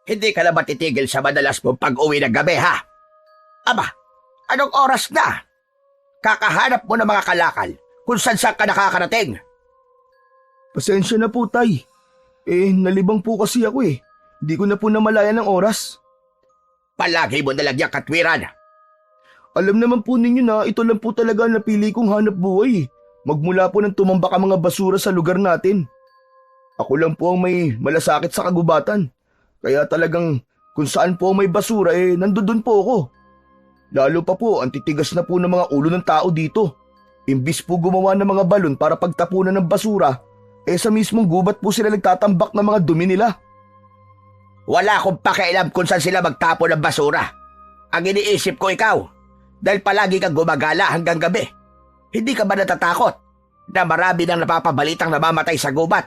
Hindi ka na ba titigil sa madalas mong pag-uwi ng gabi, ha? Aba, anong oras na? Kakahanap mo ng mga kalakal kung saan ka nakakarating. Pasensya na po, Tay. Nalibang po kasi ako eh. Hindi ko na po namalayan ng oras. Palagi mo nalang yung katwiran. Alam naman po ninyo na ito lang po talaga ang napili kong hanap buhay. Magmula po nang tumambak ang mga basura sa lugar natin. Ako lang po ang may malasakit sa kagubatan. Kaya talagang kung saan po may basura nandun po ako. Lalo pa po ang titigas na po ng mga ulo ng tao dito. Imbis po gumawa ng mga balon para pagtapunan ng basura, sa mismong gubat po sila nagtatambak ng mga dumi nila. Wala akong pakialam kung saan sila magtapon ng basura. Ang iniisip ko ikaw, dahil palagi kang gumagala hanggang gabi. Hindi ka ba natatakot na marami nang napapabalitang namamatay sa gubat?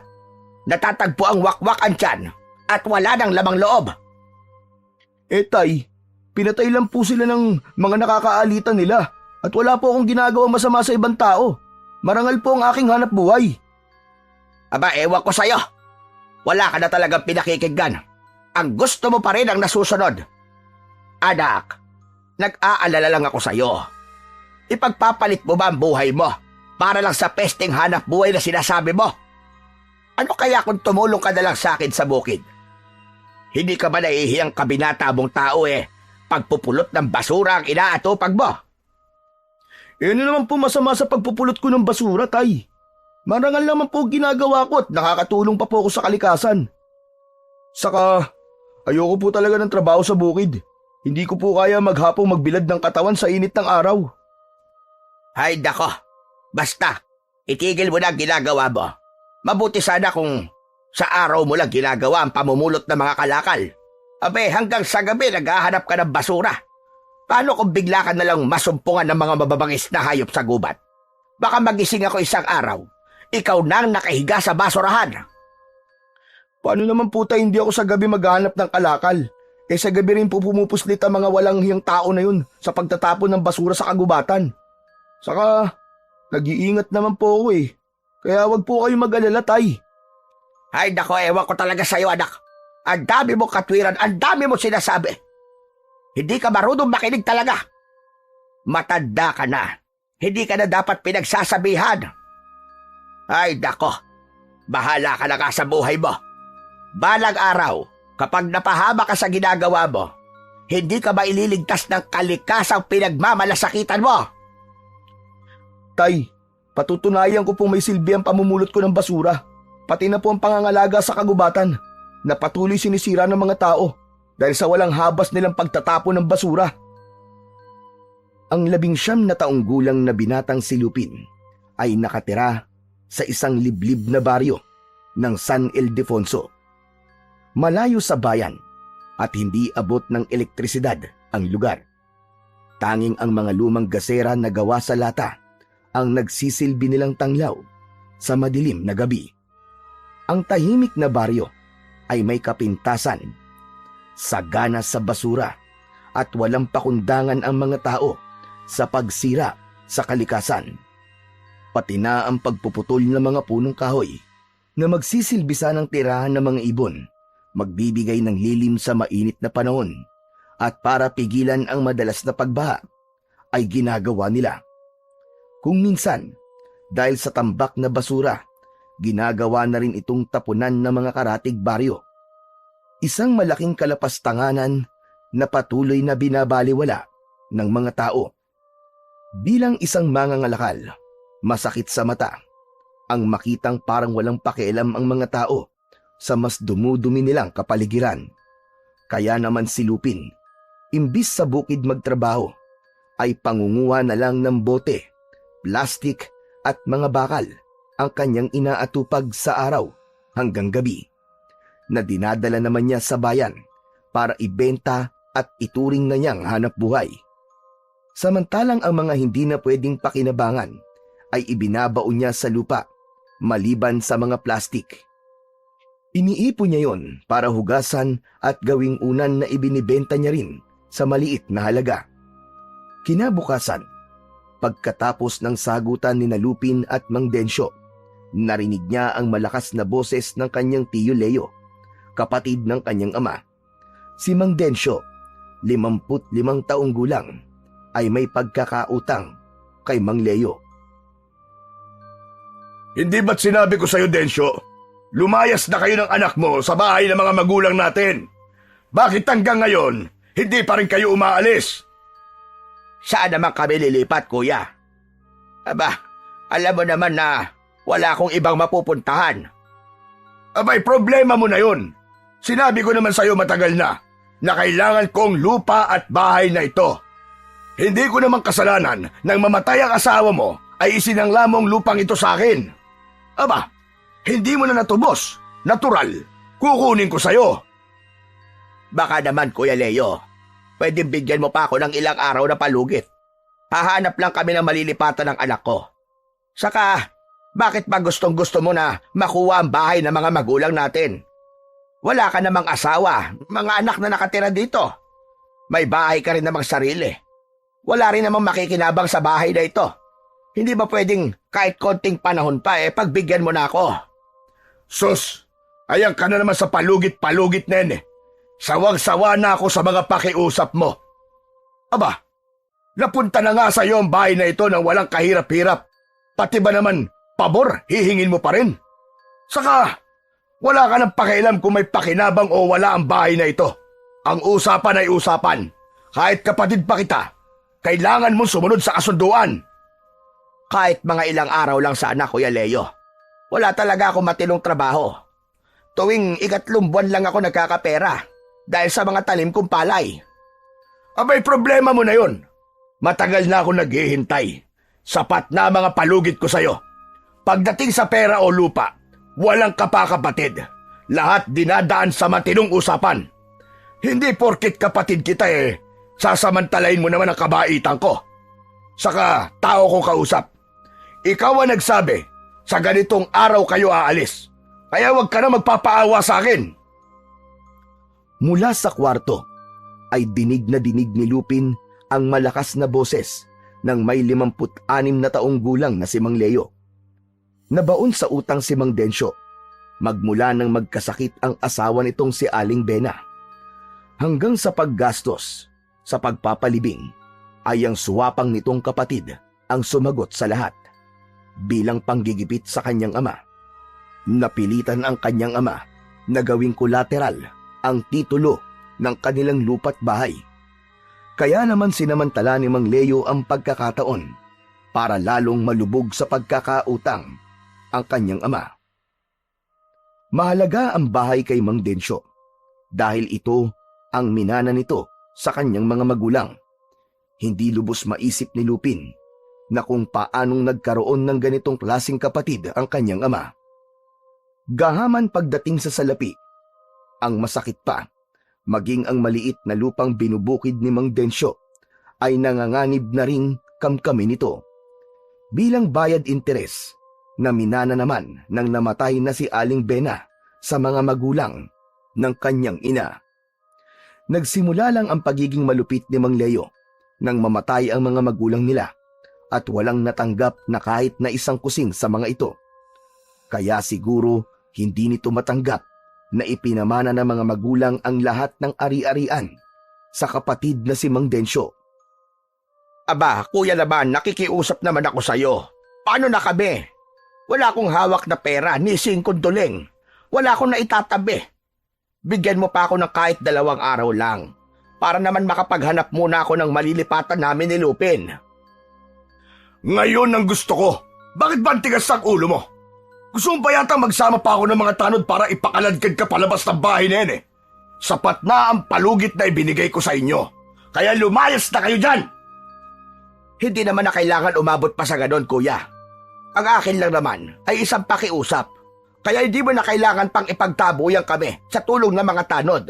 Natatagpo ang wakwak ang tiyan at wala nang lamang loob. Tay, pinatay lang po sila ng mga nakakaalitan nila at wala po akong ginagawang masama sa ibang tao. Marangal po ang aking hanap buhay. Aba, ewan ko sa'yo. Wala ka na talagang pinakikinggan. Ang gusto mo pa rin ang nasusunod. Anak, nag-aalala lang ako sa'yo. Ipagpapalit mo ba ang buhay mo para lang sa pesteng hanap buhay na sinasabi mo? Ano kaya kung tumulong ka na lang sa akin sa bukid? Hindi ka ba nahihiyang kabinata mong tao pagpupulot ng basura ang inaatupag mo? Ano naman po masama sa pagpupulot ko ng basura, Tay? Marangal naman po ginagawa ko at nakakatulong pa po ako sa kalikasan. Saka, ayoko po talaga ng trabaho sa bukid. Hindi ko po kaya maghapong magbilad ng katawan sa init ng araw. Ay dako, basta, itigil mo na ang ginagawa mo. Mabuti sana kung sa araw mo lang ginagawa ang pamumulot ng mga kalakal. Abe, hanggang sa gabi naghahanap ka ng basura. Paano kung bigla ka na lang masumpungan ng mga mababangis na hayop sa gubat? Baka magising ako isang araw, ikaw nang nakahiga sa basurahan. Paano naman po tayo hindi ako sa gabi maghahanap ng kalakal? Sa gabi rin po pumupuslit ang mga walang hiyang tao na yun sa pagtatapon ng basura sa kagubatan. Saka, nag-iingat naman po ako Kaya wag po kayo mag-alala, Tay. Ay nako, ewan ko talaga sa'yo, anak. Ang dami mo katwiran, ang dami mo sinasabi. Hindi ka marunong makinig talaga. Matanda ka na. Hindi ka na dapat pinagsasabihan. Ay nako, bahala ka na ka sa buhay mo. Balang araw, kapag napahama ka sa ginagawa mo, hindi ka ba ililigtas ng kalikasang pinagmamalasakitan mo? Tay, patutunayan ko pong may silbi ang pamumulot ko ng basura. Pati na po ang pangangalaga sa kagubatan na patuloy sinisira ng mga tao dahil sa walang habas nilang pagtatapon ng basura. Ang 19 na taong gulang na binatang si Lupin ay nakatira sa isang liblib na baryo ng San Ildefonso. Malayo sa bayan at hindi abot ng elektrisidad ang lugar. Tanging ang mga lumang gasera na gawa sa lata ang nagsisilbi nilang tanglaw sa madilim na gabi. Ang tahimik na baryo ay may kapintasan, sagana sa basura at walang pakundangan ang mga tao sa pagsira sa kalikasan. Pati na ang pagpuputol ng mga punong kahoy na magsisilbisa ng tirahan ng mga ibon, magbibigay ng lilim sa mainit na panahon at para pigilan ang madalas na pagbaha ay ginagawa nila. Kung minsan, dahil sa tambak na basura, ginagawa na rin itong tapunan ng mga karatig baryo. Isang malaking kalapastanganan na patuloy na binabaliwala ng mga tao. Bilang isang mangangalakal, masakit sa mata ang makitang parang walang pakialam ang mga tao sa mas dumudumi nilang kapaligiran. Kaya naman si Lupin, imbis sa bukid magtrabaho, ay pangunguha na lang ng bote, plastik at mga bakal ang kanyang inaatupag sa araw hanggang gabi, na dinadala naman niya sa bayan para ibenta at ituring na niyang hanap buhay. Samantalang ang mga hindi na pwedeng pakinabangan ay ibinabaon niya sa lupa maliban sa mga plastik. Iniipon niya yon para hugasan at gawing unan na ibinibenta niya rin sa maliit na halaga. Kinabukasan, pagkatapos ng sagutan ni Lupin at Mang Densyo, narinig niya ang malakas na boses ng kanyang tiyo Leo, kapatid ng kanyang ama, Si Mang Densyo, 55 taong gulang, ay may pagkakautang kay Mang Leo. Hindi ba't sinabi ko sa'yo, Densyo? Lumayas na kayo ng anak mo sa bahay ng mga magulang natin. Bakit hanggang ngayon, hindi pa rin kayo umaalis? Saan naman kami lilipat, kuya? Aba, alam mo naman na wala akong ibang mapupuntahan. Abay, problema mo na yun. Sinabi ko naman sa'yo matagal na kailangan kong lupa at bahay na ito. Hindi ko naman kasalanan nang mamatay ang asawa mo ay isinangla mong lupang ito sa akin. Aba, hindi mo na natubos. Natural. Kukunin ko sa'yo. Baka naman, Kuya Leo, pwede bigyan mo pa ako ng ilang araw na palugit. Hahanap lang kami ng malilipatan ng anak ko. Saka, bakit ba gustong-gusto mo na makuha ang bahay ng mga magulang natin? Wala ka namang asawa, mga anak na nakatira dito. May bahay ka rin namang sarili. Wala rin namang makikinabang sa bahay na ito. Hindi ba pwedeng kahit konting panahon pa pagbigyan mo na ako? Sus, ayan ka na naman sa palugit-palugit na yan eh. Sawang-sawa na ako sa mga pakiusap mo. Aba, napunta na nga sa iyo ang bahay na ito nang walang kahirap-hirap. Pati ba naman, pabor, hihingin mo pa rin? Saka, wala ka ng pakialam kung may pakinabang o wala ang bahay na ito. Ang usapan ay usapan. Kahit kapatid pa kita, kailangan mong sumunod sa kasunduan. Kahit mga ilang araw lang sana, Kuya Leo. Wala talaga akong matinong trabaho. Tuwing 3 buwan lang ako nagkakapera dahil sa mga talim kong palay. Abay, problema mo na yun. Matagal na ako naghihintay. Sapat na mga palugit ko sa'yo. Pagdating sa pera o lupa, walang kapakapatid. Lahat dinadaan sa matinong usapan. Hindi porkit kapatid kita sasamantalain mo naman ang kabaitan ko. Saka tao ko kausap. Ikaw ang nagsabi, sa ganitong araw kayo aalis. Kaya huwag ka na magpapaawa sa akin. Mula sa kwarto ay dinig ni Lupin ang malakas na boses ng may 56 na taong gulang na si Mang Leo. Nabaon sa utang si Mang Densyo magmula nang magkasakit ang asawa nitong si Aling Bena. Hanggang sa paggastos sa pagpapalibing ay ang suwapang nitong kapatid ang sumagot sa lahat. Bilang panggigipit sa kanyang ama, napilitan ang kanyang ama na gawing collateral ang titulo ng kanilang lupa't bahay. Kaya naman sinamantala ni Mang Leo ang pagkakataon para lalong malubog sa pagkakautang ang kanyang ama. Mahalaga ang bahay kay Mang Densyo dahil ito ang minana nito sa kanyang mga magulang. Hindi lubos maisip ni Lupin na kung paanong nagkaroon ng ganitong klaseng kapatid ang kanyang ama. Gahaman pagdating sa salapi, ang masakit pa, maging ang maliit na lupang binubukid ni Mang Densyo ay nanganganib na ring kamkami nito. Bilang bayad interes na minana naman nang namatay na si Aling Bena sa mga magulang ng kanyang ina. Nagsimula lang ang pagiging malupit ni Mang Leo nang mamatay ang mga magulang nila at walang natanggap na kahit na isang kusing sa mga ito. Kaya siguro hindi nito matanggap na ipinamana ng mga magulang ang lahat ng ari-arian sa kapatid na si Mang Densyo. Aba, kuya naman, nakikiusap naman ako sa'yo. Paano na kami? Wala akong hawak na pera, ni singkondoleng. Wala akong naitatabi. Bigyan mo pa ako ng kahit 2 araw lang para naman makapaghanap muna ako ng malilipatan namin ni Lupin. Ngayon ang gusto ko. Bakit ba ang tigas ang ulo mo? Gusto mo ba yata magsama pa ako ng mga tanod para ipakaladkad ka palabas ng bahay na yan Sapat na ang palugit na ibinigay ko sa inyo. Kaya lumayas na kayo dyan! Hindi naman na kailangan umabot pa sa ganon, kuya. Ang akin lang naman ay isang pakiusap. Kaya hindi mo na kailangan pang ipagtabuyan kami sa tulong ng mga tanod.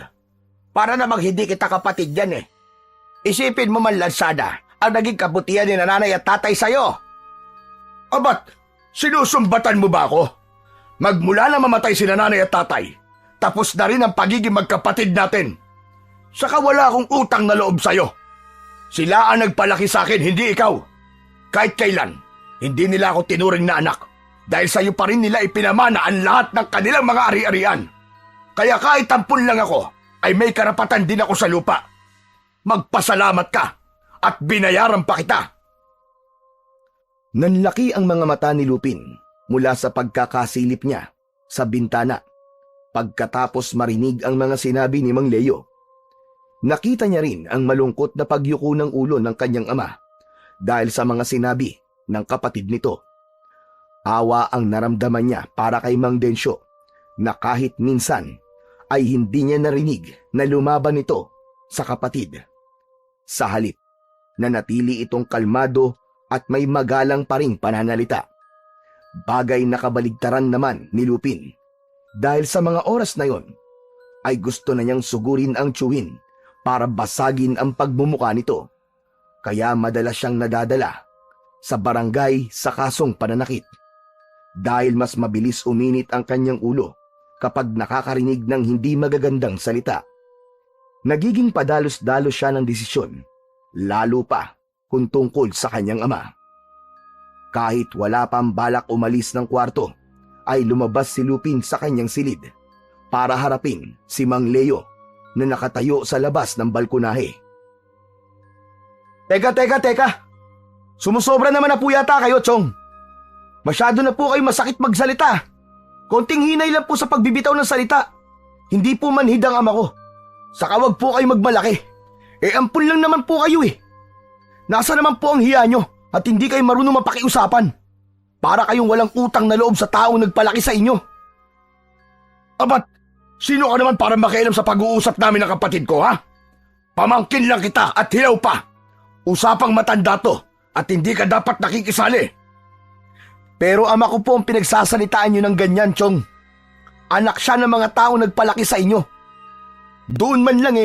Para namang hindi kita kapatid yan Isipin mo man lang sana ang naging kabutihan ni nanay at tatay sa'yo. Abat, sinusumbatan mo ba ako? Magmula na mamatay si nanay at tatay, tapos na rin ang pagiging magkapatid natin. Saka wala akong utang na loob sa'yo. Sila ang nagpalaki sa akin, hindi ikaw. Kahit kailan, hindi nila ako tinuring na anak dahil sa'yo pa rin nila ipinamana ang lahat ng kanilang mga ari-arian. Kaya kahit ampun lang ako, ay may karapatan din ako sa lupa. Magpasalamat ka at binayaran pa kita. Nanlaki ang mga mata ni Lupin mula sa pagkakasilip niya sa bintana pagkatapos marinig ang mga sinabi ni Mang Leo. Nakita niya rin ang malungkot na pagyuko ng ulo ng kanyang ama dahil sa mga sinabi ng kapatid nito. Awa ang naramdaman niya para kay Mang Densyo na kahit minsan ay hindi niya narinig na lumaban ito sa kapatid. Sa halip, nanatili itong kalmado at may magalang pa ring pananalita. Bagay na kabaligtaran naman ni Lupin dahil sa mga oras na yon ay gusto na niyang sugurin ang tiyuhin para basagin ang pagmumuka nito. Kaya madalas siyang nadadala sa barangay sa kasong pananakit. Dahil mas mabilis uminit ang kanyang ulo kapag nakakarinig ng hindi magagandang salita. Nagiging padalos-dalos siya ng desisyon, lalo pa kung tungkol sa kanyang ama. Kahit wala pang balak umalis ng kwarto, ay lumabas si Lupin sa kanyang silid para harapin si Mang Leo na nakatayo sa labas ng balkonahe. Teka! Sumusobra naman na po yata kayo, Chong. Masyado na po kayo masakit magsalita. Konting hinay lang po sa pagbibitaw ng salita. Hindi po manhid ang ama ko. Saka wag po kayo magmalaki. Ampun lang naman po kayo eh. Nasa naman po ang hiya nyo at hindi kayo marunong mapakiusapan. Para kayong walang utang na loob sa taong nagpalaki sa inyo. Abat, sino ka naman para makialam sa pag-uusap namin ng kapatid ko, ha? Pamangkin lang kita at hilaw pa. Usapang matanda to at hindi ka dapat nakikisali. Pero ama ko po ang pinagsasalitaan nyo ng ganyan, Chong. Anak siya ng mga taong nagpalaki sa inyo. Doon man lang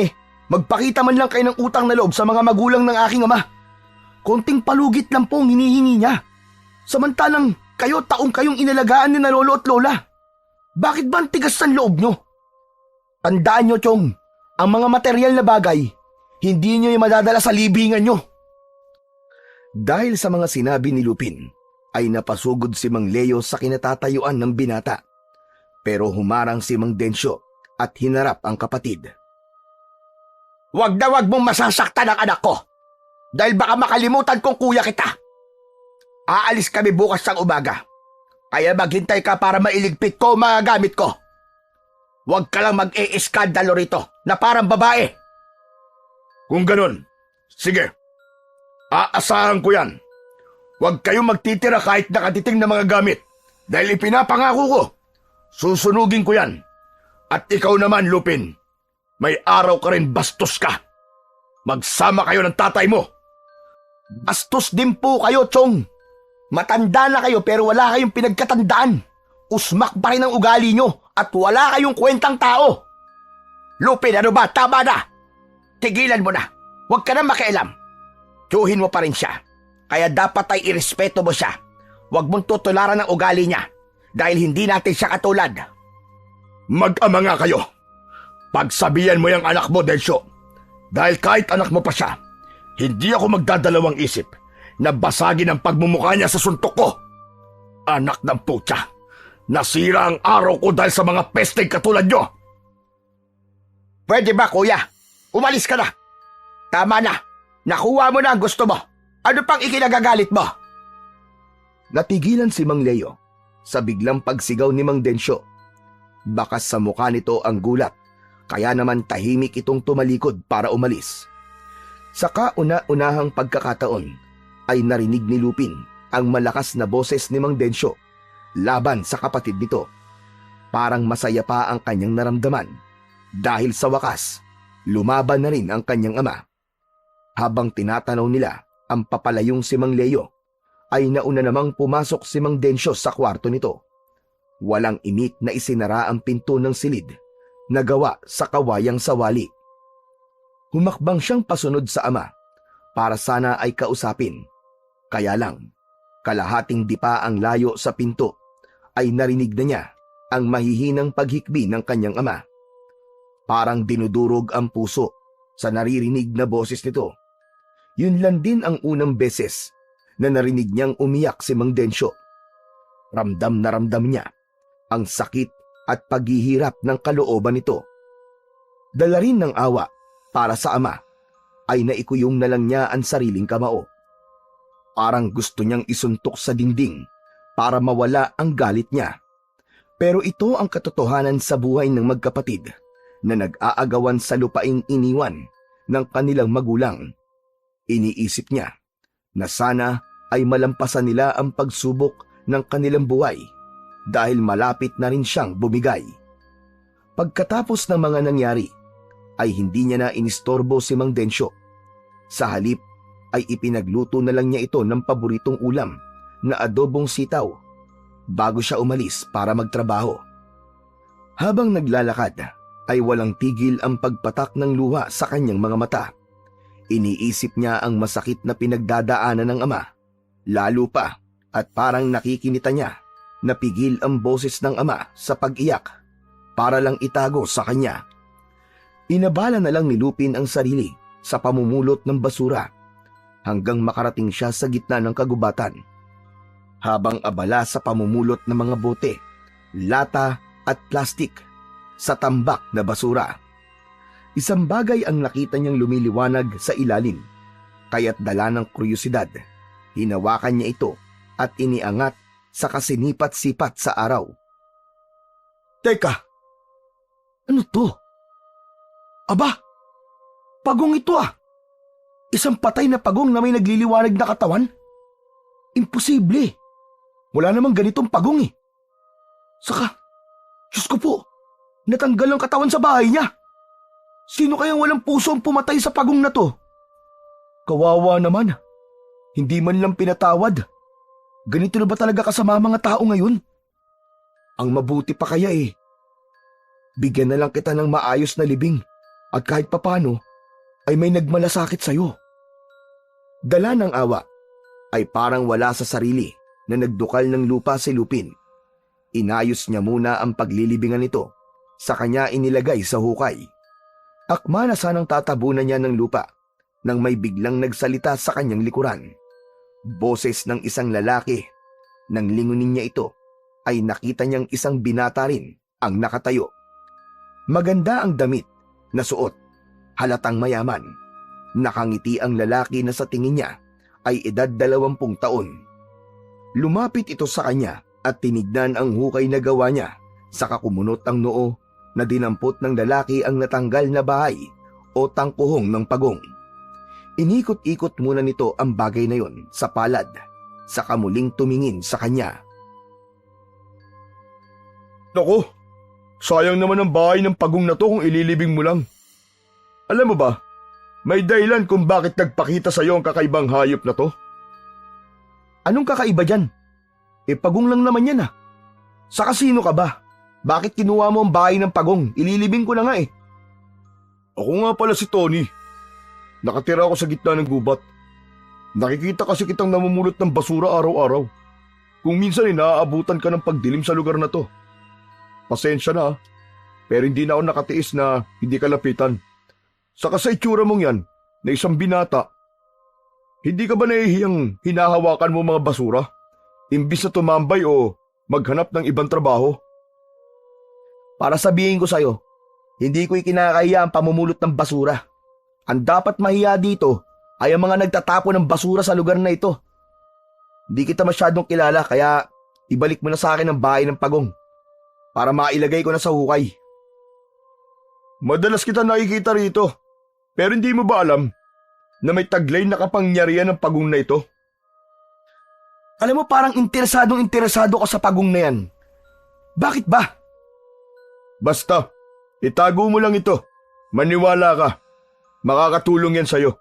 magpakita man lang kayo ng utang na loob sa mga magulang ng aking ama. Konting palugit lang po ang hinihingi niya. Samantalang kayo taong kayong inalagaan ni na lolo at lola. Bakit ba ang tigas ng loob nyo? Tandaan nyo, Chong, ang mga material na bagay, hindi nyo yung madadala sa libingan nyo. Dahil sa mga sinabi ni Lupin, ay napasugod si Mang Leo sa kinatatayuan ng binata. Pero humarang si Mang Densyo at hinarap ang kapatid. Wag na wag mong masasaktan ang anak ko. Dahil baka makalimutan kong kuya kita. Aalis kami bukas ng umaga. Kaya maghintay ka para mailigpit ko ang mga gamit ko. Huwag ka lang mag-e-eskandalo rito na parang babae. Kung ganun, sige. Aasahan ko yan. Huwag kayong magtitira kahit nakatiting na mga gamit. Dahil ipinapangako ko, susunugin ko yan. At ikaw naman, Lupin, may araw ka rin bastos ka. Magsama kayo ng tatay mo. Bastos din po kayo, Chong. Matanda na kayo pero wala kayong pinagkatandaan. Usmak pa rin ang ugali nyo at wala kayong kwentang tao. Lupin, ano ba? Tama na. Tigilan mo na. Huwag ka na makialam. Tiyuhin mo pa rin siya. Kaya dapat ay irespeto mo siya. Huwag mong tutularan ang ugali niya dahil hindi natin siya katulad. Mag-ama nga kayo. Pagsabihan mo yung anak mo, Densyo. Dahil kahit anak mo pa siya, hindi ako magdadalawang isip na basagin ang pagmumukha niya sa suntok ko. Anak ng putya, nasira ang araw ko dahil sa mga pesteng katulad nyo. Pwede ba, kuya? Umalis ka na. Tama na. Nakuha mo na ang gusto mo. Ano pang ikinagagalit mo? Natigilan si Mang Leo sa biglang pagsigaw ni Mang Densyo. Bakas sa mukha nito ang gulat, kaya naman tahimik itong tumalikod para umalis. Sa kauna-unahang pagkakataon ay narinig ni Lupin ang malakas na boses ni Mang Densyo laban sa kapatid nito. Parang masaya pa ang kanyang naramdaman dahil sa wakas, lumaban na rin ang kanyang ama. Habang tinatanaw nila ang papalayong si Mang Leo, ay nauna namang pumasok si Mang Densyo sa kwarto nito. Walang imik na isinara ang pinto ng silid na gawa sa kawayang sawali. Humakbang siyang pasunod sa ama para sana ay kausapin. Kaya lang, kalahating dipa ang layo sa pinto ay narinig na niya ang mahihinang paghikbi ng kanyang ama. Parang dinudurog ang puso sa naririnig na boses nito. Yun lang din ang unang beses na narinig niyang umiyak si Mang Densyo. Ramdam na ramdam niya ang sakit at paghihirap ng kalooban nito. Dala rin ng awa para sa ama, ay naikuyong na lang niya ang sariling kamao. Parang gusto niyang isuntok sa dingding para mawala ang galit niya. Pero ito ang katotohanan sa buhay ng magkapatid na nag-aagawan sa lupaing iniwan ng kanilang magulang. Iniisip niya na sana ay malampasan nila ang pagsubok ng kanilang buhay dahil malapit na rin siyang bumigay. Pagkatapos ng mga nangyari, ay hindi niya na inistorbo si Mang Densyo. Sa halip ay ipinagluto na lang niya ito ng paboritong ulam na adobong sitaw bago siya umalis para magtrabaho. Habang naglalakad ay walang tigil ang pagpatak ng luha sa kanyang mga mata. Iniisip niya ang masakit na pinagdadaanan ng ama. Lalo pa at parang nakikinita niya na pigil ang boses ng ama sa pag-iyak para lang itago sa kanya. Inabala na lang ni Lupin ang sarili sa pamumulot ng basura hanggang makarating siya sa gitna ng kagubatan. Habang abala sa pamumulot ng mga bote, lata at plastik sa tambak na basura. Isang bagay ang nakita niyang lumiliwanag sa ilalim, kaya't dala ng kuryosidad. Hinawakan niya ito at iniangat sa kasinipat-sipat sa araw. Teka, ano to? Aba, pagong ito ah. Isang patay na pagong na may nagliliwanag na katawan? Imposible. Wala namang ganitong pagong eh. Saka, Diyos ko po, natanggal ang katawan sa bahay niya. Sino kayang walang puso ang pumatay sa pagong na to? Kawawa naman. Hindi man lang pinatawad. Ganito na ba talaga kasama mga tao ngayon? Ang mabuti pa kaya eh. Bigyan na lang kita ng maayos na libing at kahit papano ay may nagmalasakit sa'yo. Dala ng awa ay parang wala sa sarili na nagdukal ng lupa si Lupin. Inayos niya muna ang paglilibingan nito, sa kanya inilagay sa hukay. Akma na sanang tatabunan niya ng lupa nang may biglang nagsalita sa kanyang likuran. Boses ng isang lalaki. Nang lingunin niya ito, ay nakita niyang isang binata rin ang nakatayo. Maganda ang damit na suot, halatang mayaman. Nakangiti ang lalaki na sa tingin niya ay edad 20 taon. Lumapit ito sa kanya at tinignan ang hukay na gawa niya, saka kumunot ang noo na dinampot ng lalaki ang natanggal na bahay o tangkuhong ng pagong. Inikot-ikot muna nito ang bagay na yon sa palad, saka muling tumingin sa kanya. Naku, sayang naman ang bahay ng pagong na to kung ililibing mo lang. Alam mo ba, may dahilan kung bakit nagpakita sa iyo ang kakaibang hayop na to. Anong kakaiba dyan? Pagong lang naman yan ah. Saka sino ka ba? Bakit kinuha mo ang bahay ng pagong? Ililibing ko na nga eh. Ako nga pala si Tony. Nakatira ako sa gitna ng gubat. Nakikita kasi kitang namumulot ng basura araw-araw. Kung minsan ay naaabutan ka ng pagdilim sa lugar na to. Pasensya na, pero hindi na ako nakatiis na hindi ka lapitan. Saka sa itsura mong yan, na isang binata, hindi ka ba nahihiyang hinahawakan mo mga basura? Imbis na tumambay o maghanap ng ibang trabaho? Para sabihin ko sa'yo, hindi ko ikinakahiya ang pamumulot ng basura. Ang dapat mahiya dito ay ang mga nagtatapon ng basura sa lugar na ito. Hindi kita masyadong kilala kaya ibalik mo na sa akin ang bahay ng pagong para mailagay ko na sa hukay. Madalas kita nakikita rito, pero hindi mo ba alam na may taglay na kapangyarihan ng pagong na ito? Alam mo parang interesado ka sa pagong na yan. Bakit ba? Basta, itago mo lang ito. Maniwala ka. Makakatulong yan sa'yo.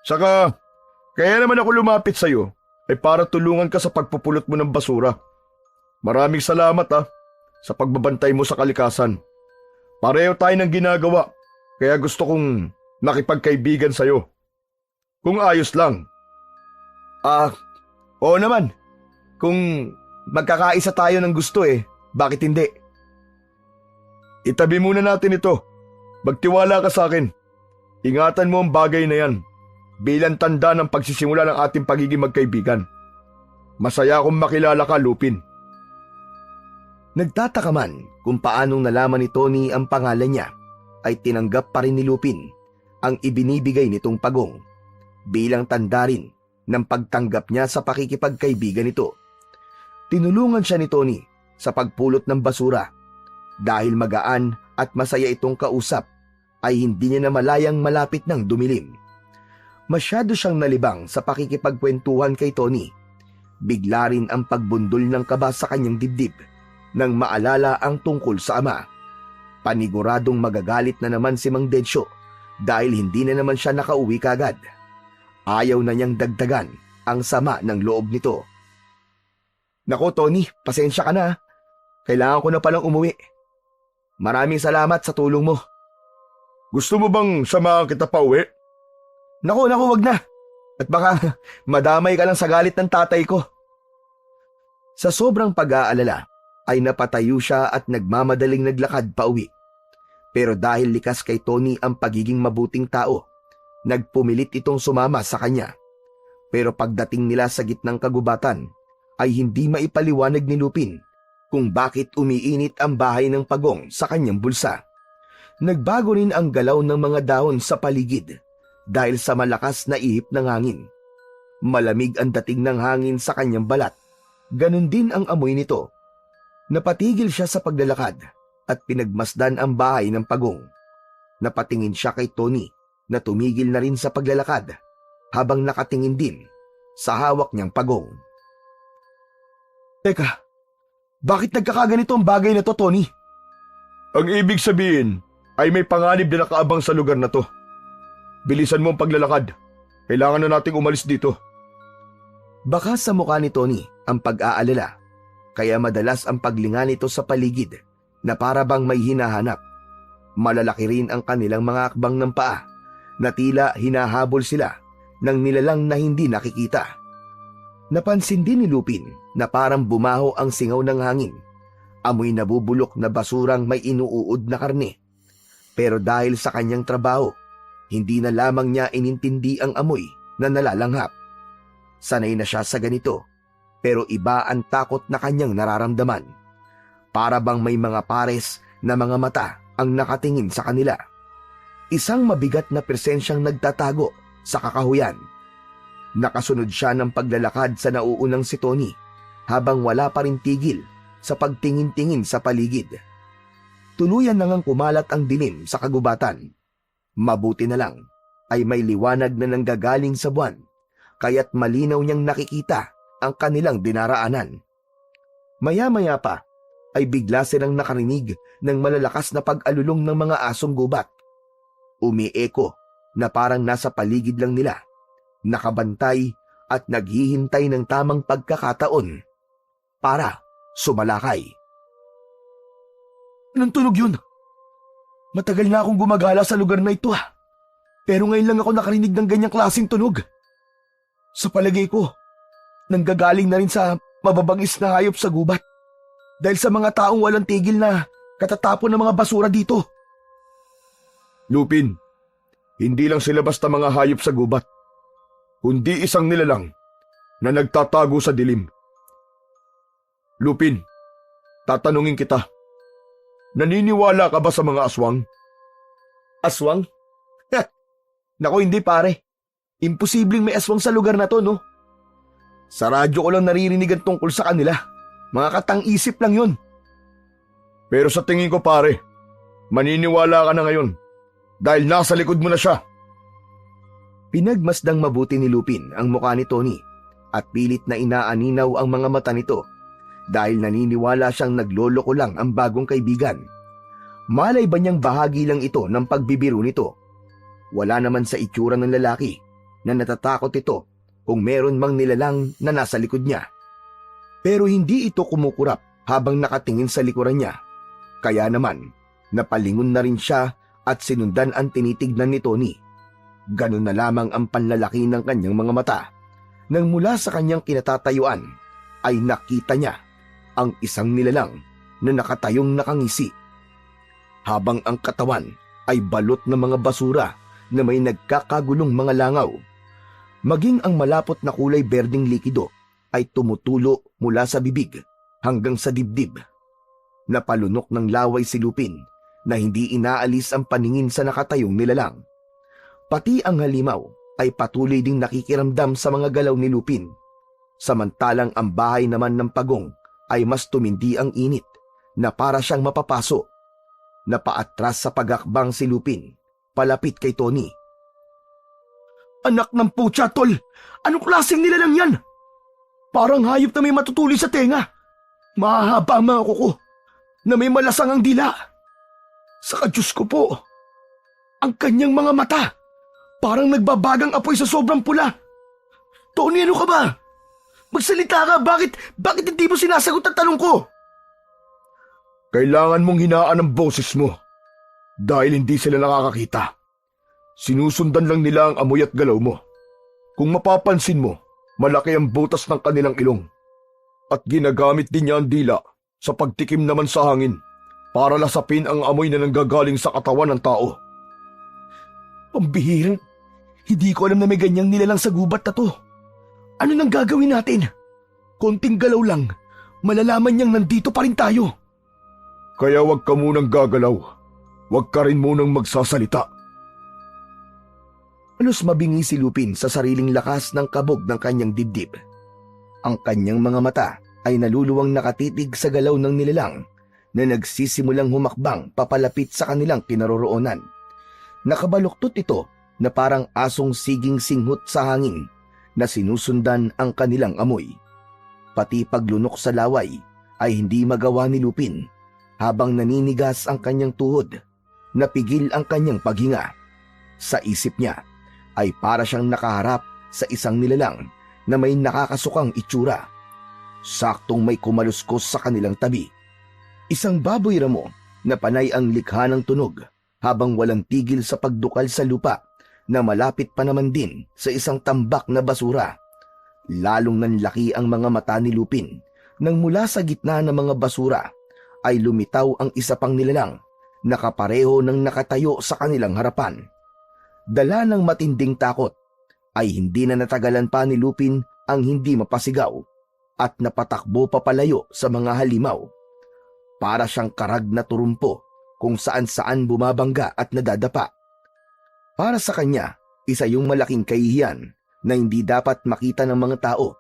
Saka, kaya naman ako lumapit sa'yo ay para tulungan ka sa pagpupulot mo ng basura. Maraming salamat sa pagbabantay mo sa kalikasan. Pareho tayo ng ginagawa, kaya gusto kong makipagkaibigan sa'yo. Kung ayos lang. Oo naman. Kung magkakaisa tayo ng gusto bakit hindi? Itabi muna natin ito. Magtiwala ka sa akin. Ingatan mo ang bagay na yan bilang tanda ng pagsisimula ng ating pagiging magkaibigan. Masaya akong makilala ka, Lupin. Nagtataka man kung paanong nalaman ni Tony ang pangalan niya, ay tinanggap pa rin ni Lupin ang ibinibigay nitong pagong bilang tanda rin ng pagtanggap niya sa pakikipagkaibigan nito. Tinulungan siya ni Tony sa pagpulot ng basura. Dahil magaan at masaya itong kausap, ay hindi niya na malayang malapit ng dumilim. Masyado siyang nalibang sa pakikipagkwentuhan kay Tony. Bigla rin ang pagbundol ng kaba sa kanyang dibdib nang maalala ang tungkol sa ama. Paniguradong magagalit na naman si Mang Densyo dahil hindi na naman siya nakauwi kagad. Ayaw na niyang dagdagan ang sama ng loob nito. Nako Tony, pasensya ka na. Kailangan ko na palang umuwi. Maraming salamat sa tulong mo. Gusto mo bang samahan kita pa uwi? Naku, wag na. At baka madamay ka lang sa galit ng tatay ko. Sa sobrang pag-aalala, ay napatayo siya at nagmamadaling naglakad pa uwi. Pero dahil likas kay Tony ang pagiging mabuting tao, nagpumilit itong sumama sa kanya. Pero pagdating nila sa gitnang kagubatan, ay hindi maipaliwanag ni Lupin kung bakit umiinit ang bahay ng pagong sa kanyang bulsa. Nagbago rin ang galaw ng mga dahon sa paligid dahil sa malakas na ihip ng hangin. Malamig ang dating ng hangin sa kanyang balat. Ganon din ang amoy nito. Napatigil siya sa paglalakad at pinagmasdan ang bahay ng pagong. Napatingin siya kay Tony na tumigil na rin sa paglalakad habang nakatingin din sa hawak niyang pagong. Teka, bakit nagkakaganito ang bagay na to, Tony? Ang ibig sabihin ay may panganib na nakaabang sa lugar na to. Bilisan mo ang paglalakad. Kailangan na nating umalis dito. Baka sa mukha ni Tony ang pag-aalala, kaya madalas ang paglinga nito sa paligid na para bang may hinahanap. Malalaki rin ang kanilang mga akbang ng paa na tila hinahabol sila ng nilalang na hindi nakikita. Napansin din ni Lupin na parang bumaho ang singaw ng hangin. Amoy nabubulok na basurang may inuuod na karne. Pero dahil sa kanyang trabaho, hindi na lamang niya inintindi ang amoy na nalalanghap. Sanay na siya sa ganito, pero iba ang takot na kanyang nararamdaman. Para bang may mga pares na mga mata ang nakatingin sa kanila. Isang mabigat na presensyang nagtatago sa kakahuyan. Nakasunod siya ng paglalakad sa nauunang si Tony habang wala pa rin tigil sa pagtingin-tingin sa paligid. Tuluyan na ngang kumalat ang dilim sa kagubatan. Mabuti na lang ay may liwanag na nanggagaling sa buwan, kaya't malinaw niyang nakikita ang kanilang dinaraanan. Maya-maya pa ay bigla silang nakarinig ng malalakas na pag-alulong ng mga asong gubat. Umieko na parang nasa paligid lang nila, nakabantay at naghihintay ng tamang pagkakataon para sumalakay. Anong tunog yun? Matagal na akong gumagala sa lugar na ito pero ngayon lang ako nakarinig ng ganyang klaseng tunog. Sa palagay ko, nanggagaling na rin sa mababangis na hayop sa gubat dahil sa mga taong walang tigil na katatapon ng mga basura dito. Lupin, hindi lang sila basta mga hayop sa gubat, kundi isang nilalang na nagtatago sa dilim. Lupin, tatanungin kita, naniniwala ka ba sa mga aswang? Aswang? Nako hindi pare, imposibleng may aswang sa lugar na to, no? Sa radyo ko lang naririnig ang tungkol sa kanila. Mga katang-isip lang yun. Pero sa tingin ko pare, maniniwala ka na ngayon dahil nasa likod mo na siya. Pinagmasdang mabuti ni Lupin ang mukha ni Tony at pilit na inaaninaw ang mga mata nito dahil naniniwala siyang nagloloko lang ang bagong kaibigan. Malay ba niyang bahagi lang ito ng pagbibiro nito? Wala naman sa itsura ng lalaki na natatakot ito kung meron mang nilalang na nasa likod niya. Pero hindi ito kumukurap habang nakatingin sa likuran niya. Kaya naman, napalingon na rin siya at sinundan ang tinitignan ni Tony. Ganun na lamang ang panlalaki ng kanyang mga mata. Nang mula sa kanyang kinatatayuan, ay nakita niya ang isang nilalang na nakatayong nakangisi. Habang ang katawan ay balot ng mga basura na may nagkakagulong mga langaw. Maging ang malapot na kulay berdeng likido ay tumutulo mula sa bibig hanggang sa dibdib. Napalunok ng laway si Lupin na hindi inaalis ang paningin sa nakatayong nilalang. Pati ang halimaw ay patuloy ding nakikiramdam sa mga galaw ni Lupin. Samantalang ang bahay naman ng Pagong ay mas tumindi ang init na para siyang mapapaso. Napaatras sa pagakbang si Lupin, palapit kay Tony. Anak ng putya, tol! Anong klaseng nilalang yan? Parang hayop na may matutuli sa tenga. Mahahaba ang mga kuko na may malasang ang dila. Saka Diyos ko po, ang kanyang mga mata parang nagbabagang apoy sa sobrang pula. Tony, ano ka ba? Magsalita ka, bakit hindi mo sinasagot ang tanong ko? Kailangan mong hinaan ang boses mo dahil hindi sila nakakakita. Sinusundan lang nila ang amoy at galaw mo. Kung mapapansin mo, malaki ang butas ng kanilang ilong. At ginagamit din niya ang dila sa pagtikim naman sa hangin para lasapin ang amoy na nanggagaling sa katawan ng tao. Pambihirang, hindi ko alam na may ganyang nilalang sa gubat na to. Ano nang gagawin natin? Konting galaw lang, malalaman niyang nandito pa rin tayo. Kaya wag ka munang gagalaw. Wag ka rin munang magsasalita. Halos mabingi si Lupin sa sariling lakas ng kabog ng kanyang dibdib. Ang kanyang mga mata ay naluluwang nakatitig sa galaw ng nilalang na nagsisimulang humakbang papalapit sa kanilang kinaroroonan. Nakabaluktot ito na parang asong siging singhot sa hangin na sinusundan ang kanilang amoy. Pati paglunok sa laway ay hindi magawa ni Lupin habang naninigas ang kanyang tuhod. Napigil ang kanyang paghinga. Sa isip niya ay para siyang nakaharap sa isang nilalang na may nakakasukang itsura. Saktong may kumaluskos sa kanilang tabi. Isang baboy ramo na panay ang likha ng tunog habang walang tigil sa pagdukal sa lupa na malapit pa naman din sa isang tambak na basura. Lalong nanlaki ang mga mata ni Lupin nang mula sa gitna ng mga basura ay lumitaw ang isa pang nilalang na kapareho ng nakatayo sa kanilang harapan. Dala ng matinding takot ay hindi na natagalan pa ni Lupin ang hindi mapasigaw at napatakbo papalayo sa mga halimaw. Para siyang karag na turumpo kung saan-saan bumabangga at nadadapa. Para sa kanya, isa yung malaking kahihiyan na hindi dapat makita ng mga tao.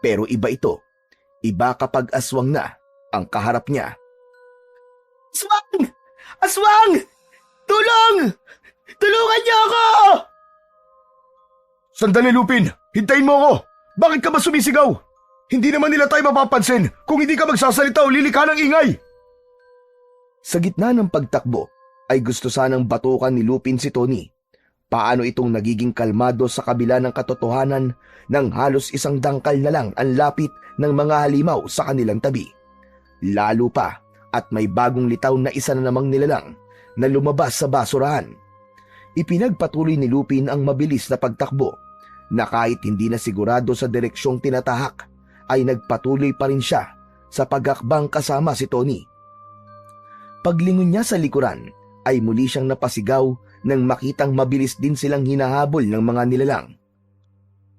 Pero iba ito. Iba kapag aswang na ang kaharap niya. Aswang! Aswang! Tulong! Tulungan niyo ako! Sandali, Lupin! Hintayin mo ako! Bakit ka ba sumisigaw? Hindi naman nila tayo mapapansin kung hindi ka magsasalita o lilikha ng ingay! Sa gitna ng pagtakbo ay gusto sanang batukan ni Lupin si Tony. Paano itong nagiging kalmado sa kabila ng katotohanan ng halos isang dangkal na lang ang lapit ng mga halimaw sa kanilang tabi. Lalo pa at may bagong litaw na isa na namang nilalang na lumabas sa basurahan. Ipinagpatuloy ni Lupin ang mabilis na pagtakbo na kahit hindi na sigurado sa direksyong tinatahak ay nagpatuloy pa rin siya sa pagakbang kasama si Tony. Paglingon niya sa likuran ay muli siyang napasigaw nang makitang mabilis din silang hinahabol ng mga nilalang.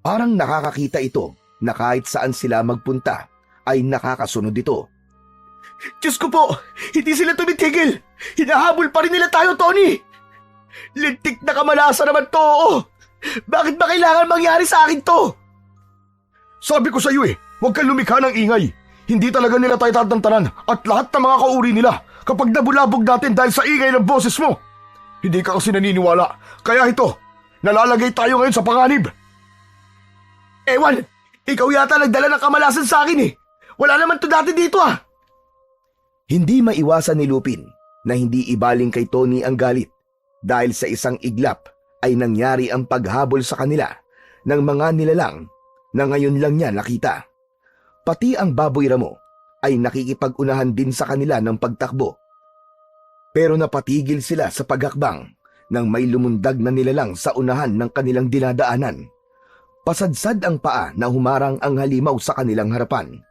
Parang nakakakita ito na kahit saan sila magpunta ay nakakasunod ito. Diyos ko po! Hindi sila tumitigil! Hinahabol pa rin nila tayo, Tony! Lintik na kamalasa naman to! Bakit ba kailangan mangyari sa akin to? Sabi ko sa iyo huwag kang lumikha ng ingay. Hindi talaga nila tayo tatantanan at lahat ng mga kauri nila kapag nabulabog natin dahil sa ingay ng boses mo. Hindi ka kasi naniniwala. Kaya ito, nalalagay tayo ngayon sa panganib. Ewan, ikaw yata nagdala ng kamalasan sa akin eh. Wala naman to dati dito ah. Hindi maiwasan ni Lupin na hindi ibaling kay Tony ang galit dahil sa isang iglap ay nangyari ang paghabol sa kanila ng mga nilalang na ngayon lang niya nakita. Pati ang baboy ramo ay nakikipag-unahan din sa kanila ng pagtakbo. Pero napatigil sila sa paghakbang nang may lumundag na nilalang sa unahan ng kanilang dinadaanan. Pasadsad ang paa na humarang ang halimaw sa kanilang harapan.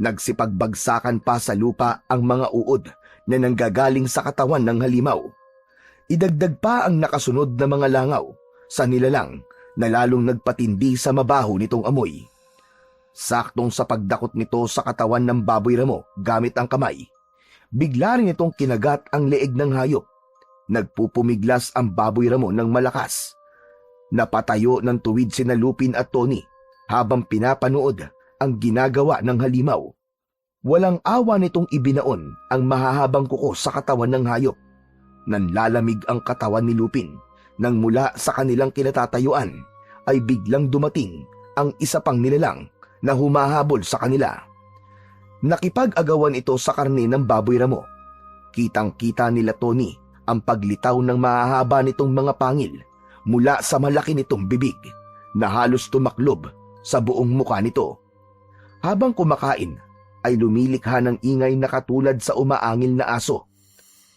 Nagsipagbagsakan pa sa lupa ang mga uod na nanggagaling sa katawan ng halimaw. Idagdag pa ang nakasunod na mga langaw sa nilalang na lalong nagpatindi sa mabaho nitong amoy. Saktong sa pagdakot nito sa katawan ng baboy ramo gamit ang kamay, Bigla rin itong kinagat ang leeg ng hayop. Nagpupumiglas ang baboy ramo ng malakas. Napatayo ng tuwid sina Lupin at Tony habang pinapanood ang ginagawa ng halimaw. Walang awa nitong ibinaon ang mahahabang kuko sa katawan ng hayop. Nanlalamig ang katawan ni Lupin nang mula sa kanilang kinatatayuan ay biglang dumating ang isa pang nilalang na humahabol sa kanila. Nakipag-agawan ito sa karne ng baboy ramo. Kitang-kita nila Tony ang paglitaw ng mahahaba nitong mga pangil mula sa malaki nitong bibig na halos tumaklob sa buong muka nito. Habang kumakain ay lumilikha ng ingay na katulad sa umaangil na aso.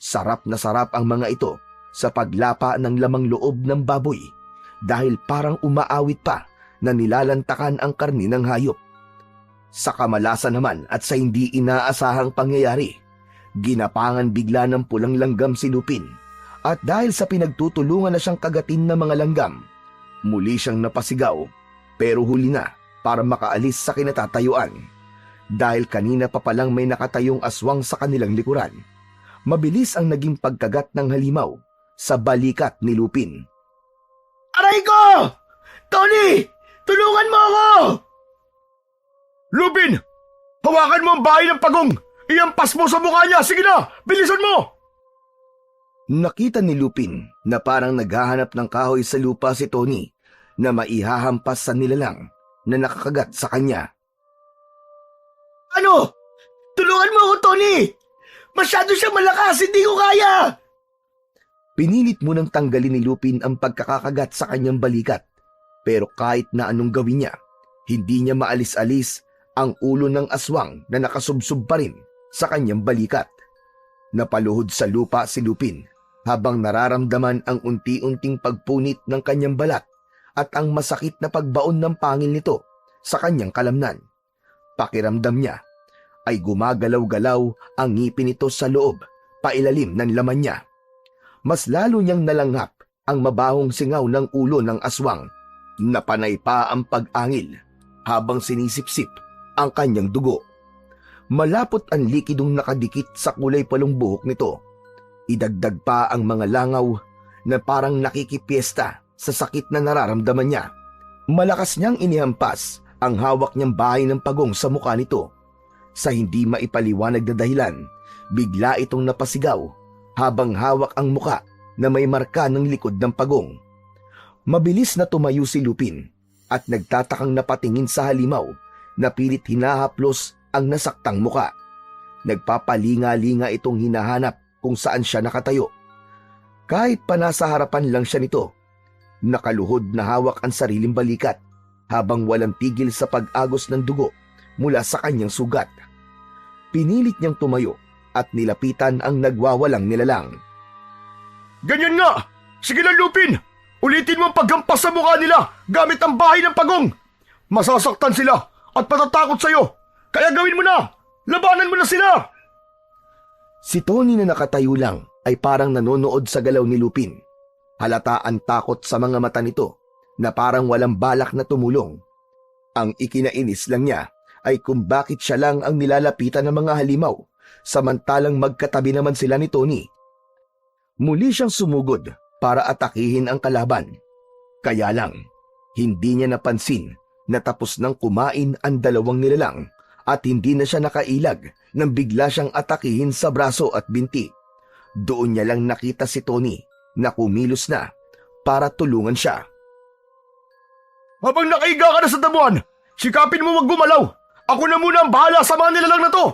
Sarap na sarap ang mga ito sa paglapa ng lamang loob ng baboy dahil parang umaawit pa na nilalantakan ang karni ng hayop. Sa kamalasan naman at sa hindi inaasahang pangyayari, ginapangan bigla ng pulang langgam si Lupin at dahil sa pinagtutulungan na siyang kagatin ng mga langgam, muli siyang napasigaw pero huli na para makaalis sa kinatatayuan. Dahil kanina pa palang may nakatayong aswang sa kanilang likuran, mabilis ang naging pagkagat ng halimaw sa balikat ni Lupin. Aray ko! Tony! Tulungan mo ako! Lupin! Hawakan mo ang bahay ng pagong! Iampas mo sa mukha niya! Sige na! Bilisan mo! Nakita ni Lupin na parang naghahanap ng kahoy sa lupa si Tony na maihahampas sa nilalang na nakakagat sa kanya. Ano? Tulungan mo ako, Tony! Masyado siyang malakas! Hindi ko kaya! Pinilit mo nang tanggalin ni Lupin ang pagkakakagat sa kanyang balikat. Pero kahit na anong gawin niya, hindi niya maalis-alis ang ulo ng aswang na nakasubsob pa rin sa kanyang balikat. Napaluhod sa lupa si Lupin habang nararamdaman ang unti-unting pagpunit ng kanyang balat at ang masakit na pagbaon ng pangil nito sa kanyang kalamnan. Pakiramdam niya ay gumagalaw-galaw ang ngipin nito sa loob, pailalim ng laman niya. Mas lalo niyang nalanghap ang mabahong singaw ng ulo ng aswang. Napanay pa ang pag-angil habang sinisipsip ang kanyang dugo. Malapot ang likidong nakadikit sa kulay palong buhok nito. Idagdag pa ang mga langaw na parang nakikipiesta sa sakit na nararamdaman niya. Malakas niyang inihampas ang hawak niyang bahay ng pagong sa mukha nito. Sa hindi maipaliwanag na dahilan, bigla itong napasigaw habang hawak ang muka na may marka ng likod ng pagong. Mabilis na tumayo si Lupin at nagtatakang napatingin sa halimaw na pilit hinahaplos ang nasaktang muka. Nagpapalinga-linga itong hinahanap kung saan siya nakatayo. Kahit pa nasa harapan lang siya nito, nakaluhod na hawak ang sariling balikat habang walang tigil sa pag-agos ng dugo mula sa kanyang sugat. Pinilit niyang tumayo at nilapitan ang nagwawalang nilalang. Ganyan nga! Sige na, Lupin! Ulitin mo ang paggampas sa mukha nila gamit ang bahay ng pagong! Masasaktan sila at patatakot sa'yo! Kaya gawin mo na! Labanan mo na sila! Si Tony na nakatayo lang ay parang nanonood sa galaw ni Lupin. Halata ang takot sa mga mata nito na parang walang balak na tumulong. Ang ikinainis lang niya ay kung bakit siya lang ang nilalapitan ng mga halimaw samantalang magkatabi naman sila ni Tony. Muli siyang sumugod para atakihin ang kalaban. Kaya lang, hindi niya napansin na tapos nang kumain ang dalawang nilalang at hindi na siya nakailag nang bigla siyang atakihin sa braso at binti. Doon niya lang nakita si Tony na kumilos na para tulungan siya. Habang nakaiga ka na sa damuhan, sikapin mo wag gumalaw! Ako na muna ang bahala sa mga nilalang na to!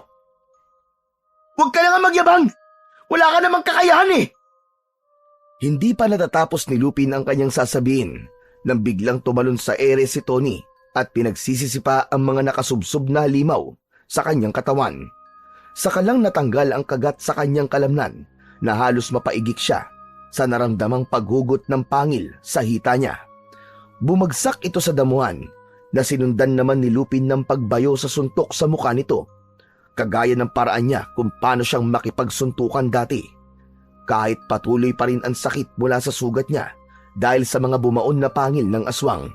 Huwag ka na nga magyabang! Wala ka namang kakayahan eh! Hindi pa natatapos ni Lupin ang kanyang sasabihin nang biglang tumalon sa ere si Tony at pinagsisisipa ang mga nakasubsob na halimaw sa kanyang katawan. Saka lang natanggal ang kagat sa kanyang kalamnan na halos mapaigik siya sa naramdamang paghugot ng pangil sa hita niya. Bumagsak ito sa damuhan na sinundan naman ni Lupin ng pagbayo sa suntok sa mukha nito, kagaya ng paraan niya kung paano siyang makipagsuntukan dati. Kahit patuloy pa rin ang sakit mula sa sugat niya dahil sa mga bumaon na pangil ng aswang.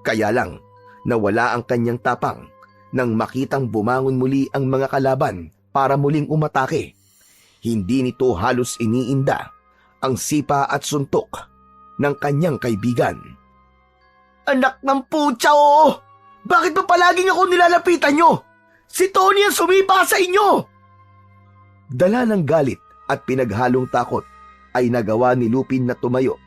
Kaya lang, nawala ang kanyang tapang nang makitang bumangon muli ang mga kalaban para muling umatake Hindi nito halos iniinda ang sipa at suntok ng kanyang kaibigan. Anak ng putya, oo! Bakit ba palaging ako nilalapitan nyo? Si Tony ang sumipa sa inyo! Dala ng galit at pinaghalong takot ay nagawa ni Lupin na tumayo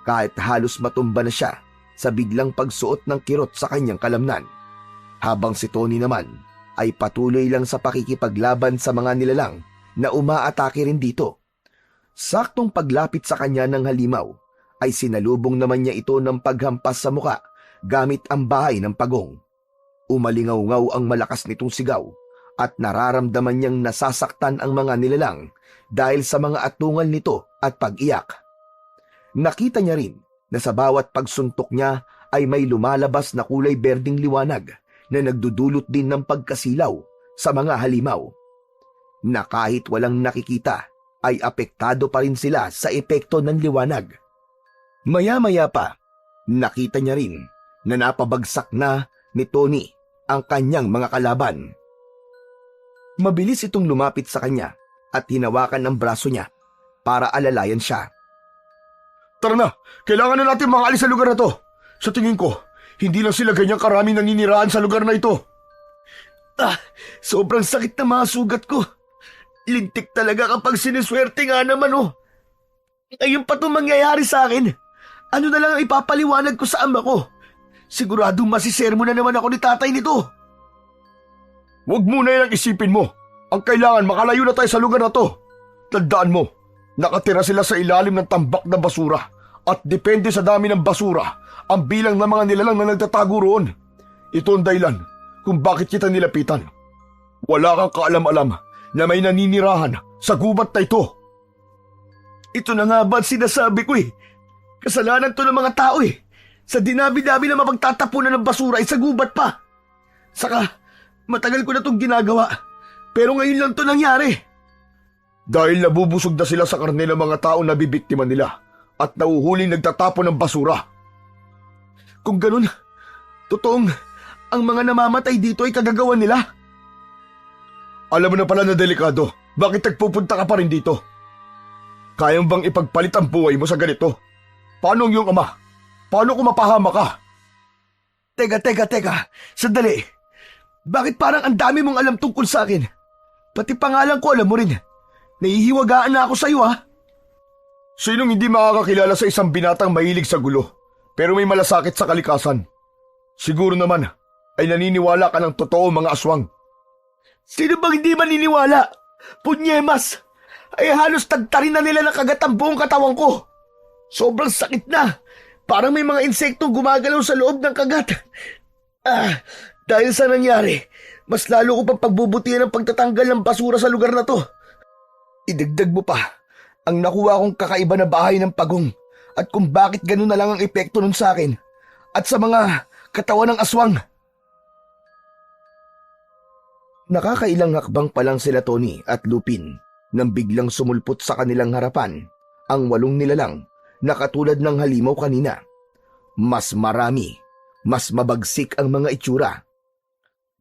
kahit halos matumba na siya sa biglang pagsuot ng kirot sa kanyang kalamnan. Habang si Tony naman ay patuloy lang sa pakikipaglaban sa mga nilalang na umaatake rin dito. Saktong paglapit sa kanya ng halimaw ay sinalubong naman niya ito ng paghampas sa muka gamit ang bahay ng pagong. Umalingaw-ngaw ang malakas nitong sigaw at nararamdaman niyang nasasaktan ang mga nilalang dahil sa mga atungal nito at pag-iyak. Nakita niya rin na sa bawat pagsuntok niya ay may lumalabas na kulay berdeng liwanag na nagdudulot din ng pagkasilaw sa mga halimaw. Na kahit walang nakikita ay apektado pa rin sila sa epekto ng liwanag. Maya-maya pa, nakita niya rin na napabagsak na ni Tony ang kanyang mga kalaban. Mabilis itong lumapit sa kanya at hinawakan ang braso niya para alalayan siya. Tara na! Kailangan na natin makaalis sa lugar na to! Sa tingin ko, hindi lang sila ganyang karami naninirahan sa lugar na ito. Sobrang sakit na mga sugat ko. Lintik talaga kapag siniswerte nga naman oh. Ngayon pa itong mangyayari sa akin. Ano na lang ang ipapaliwanag ko sa ama ko? Siguradong masisermo na naman ako ni tatay nito. Huwag mo na yan isipin mo. Ang kailangan makalayo na tayo sa lugar na to. Tandaan mo, nakatira sila sa ilalim ng tambak na basura at depende sa dami ng basura ang bilang ng mga nilalang na nagtatago roon. Ito ang dahilan kung bakit kita nilapitan. Wala kang kaalam-alam na may naninirahan sa gubat na ito. Ito na nga ba ang sinasabi ko eh. Kasalanan to ng mga tao eh. Sa dinabi-dabi na mapagtatapunan ng basura ay sa gubat pa. Saka, matagal ko na itong ginagawa. Pero ngayon lang to nangyari. Dahil nabubusog na sila sa karne ng mga tao na bibiktima nila at nauhuling nagtatapon ng basura. Kung ganun, totoong ang mga namamatay dito ay kagagawan nila. Alam mo na pala na delikado. Bakit nagpupunta ka pa rin dito? Kayang bang ipagpalit ang buhay mo sa ganito? Paano ang iyong ama? Paano kung mapahama ka? Teka. Sandali. Bakit parang ang dami mong alam tungkol sa akin? Pati pangalan ko alam mo rin. Nahihiwagaan na ako sa iyo ha. Sinong hindi makakakilala sa isang binatang mahilig sa gulo pero may malasakit sa kalikasan? Siguro naman ay naniniwala ka ng totoo mga aswang. Sino bang hindi maniniwala? Punyemas! Ay halos tagtarin na nila ng kagat ang buong katawan ko. Sobrang sakit na. Parang may mga insektong gumagalaw sa loob ng kagat. Dahil sa nangyari, mas lalo ko pang pagbubutihan ang pagtatanggal ng basura sa lugar na to. Idagdag mo pa ang nakuha kong kakaiba na bahay ng pagong at kung bakit ganun na lang ang epekto nun sa akin at sa mga katawan ng aswang. Nakakailang hakbang pa lang sila Tony at Lupin nang biglang sumulpot sa kanilang harapan ang 8 nilalang na katulad ng halimaw kanina. Mas marami, mas mabagsik ang mga itsura.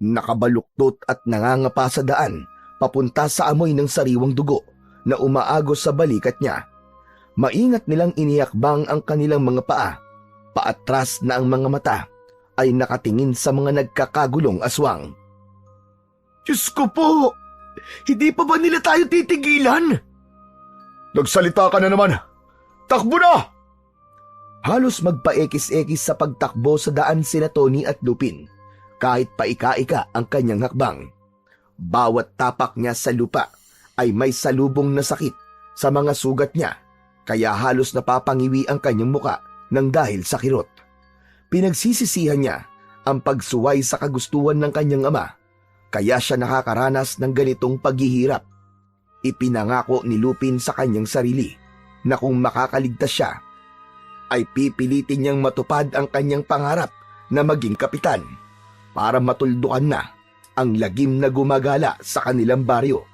Nakabaluktot at nangangapa sa daan papunta sa amoy ng sariwang dugo na umaagos sa balikat niya. Maingat nilang inihakbang ang kanilang mga paa. Paatras na ang mga mata ay nakatingin sa mga nagkakagulong aswang. Diyos ko po! Hindi pa ba nila tayo titigilan? Nagsalita ka na naman! Takbo na! Halos magpaekis-ekis sa pagtakbo sa daan sina Tony at Lupin, kahit paika-ika ang kanyang hakbang. Bawat tapak niya sa lupa ay may salubong na sakit sa mga sugat niya, kaya halos napapangiwi ang kanyang muka ng dahil sa kirot. Pinagsisisihan niya ang pagsuway sa kagustuhan ng kanyang ama, kaya siya nakakaranas ng ganitong paghihirap. Ipinangako ni Lupin sa kanyang sarili na kung makakaligtas siya, ay pipilitin niyang matupad ang kanyang pangarap na maging kapitan para matuldukan na ang lagim na gumagala sa kanilang baryo.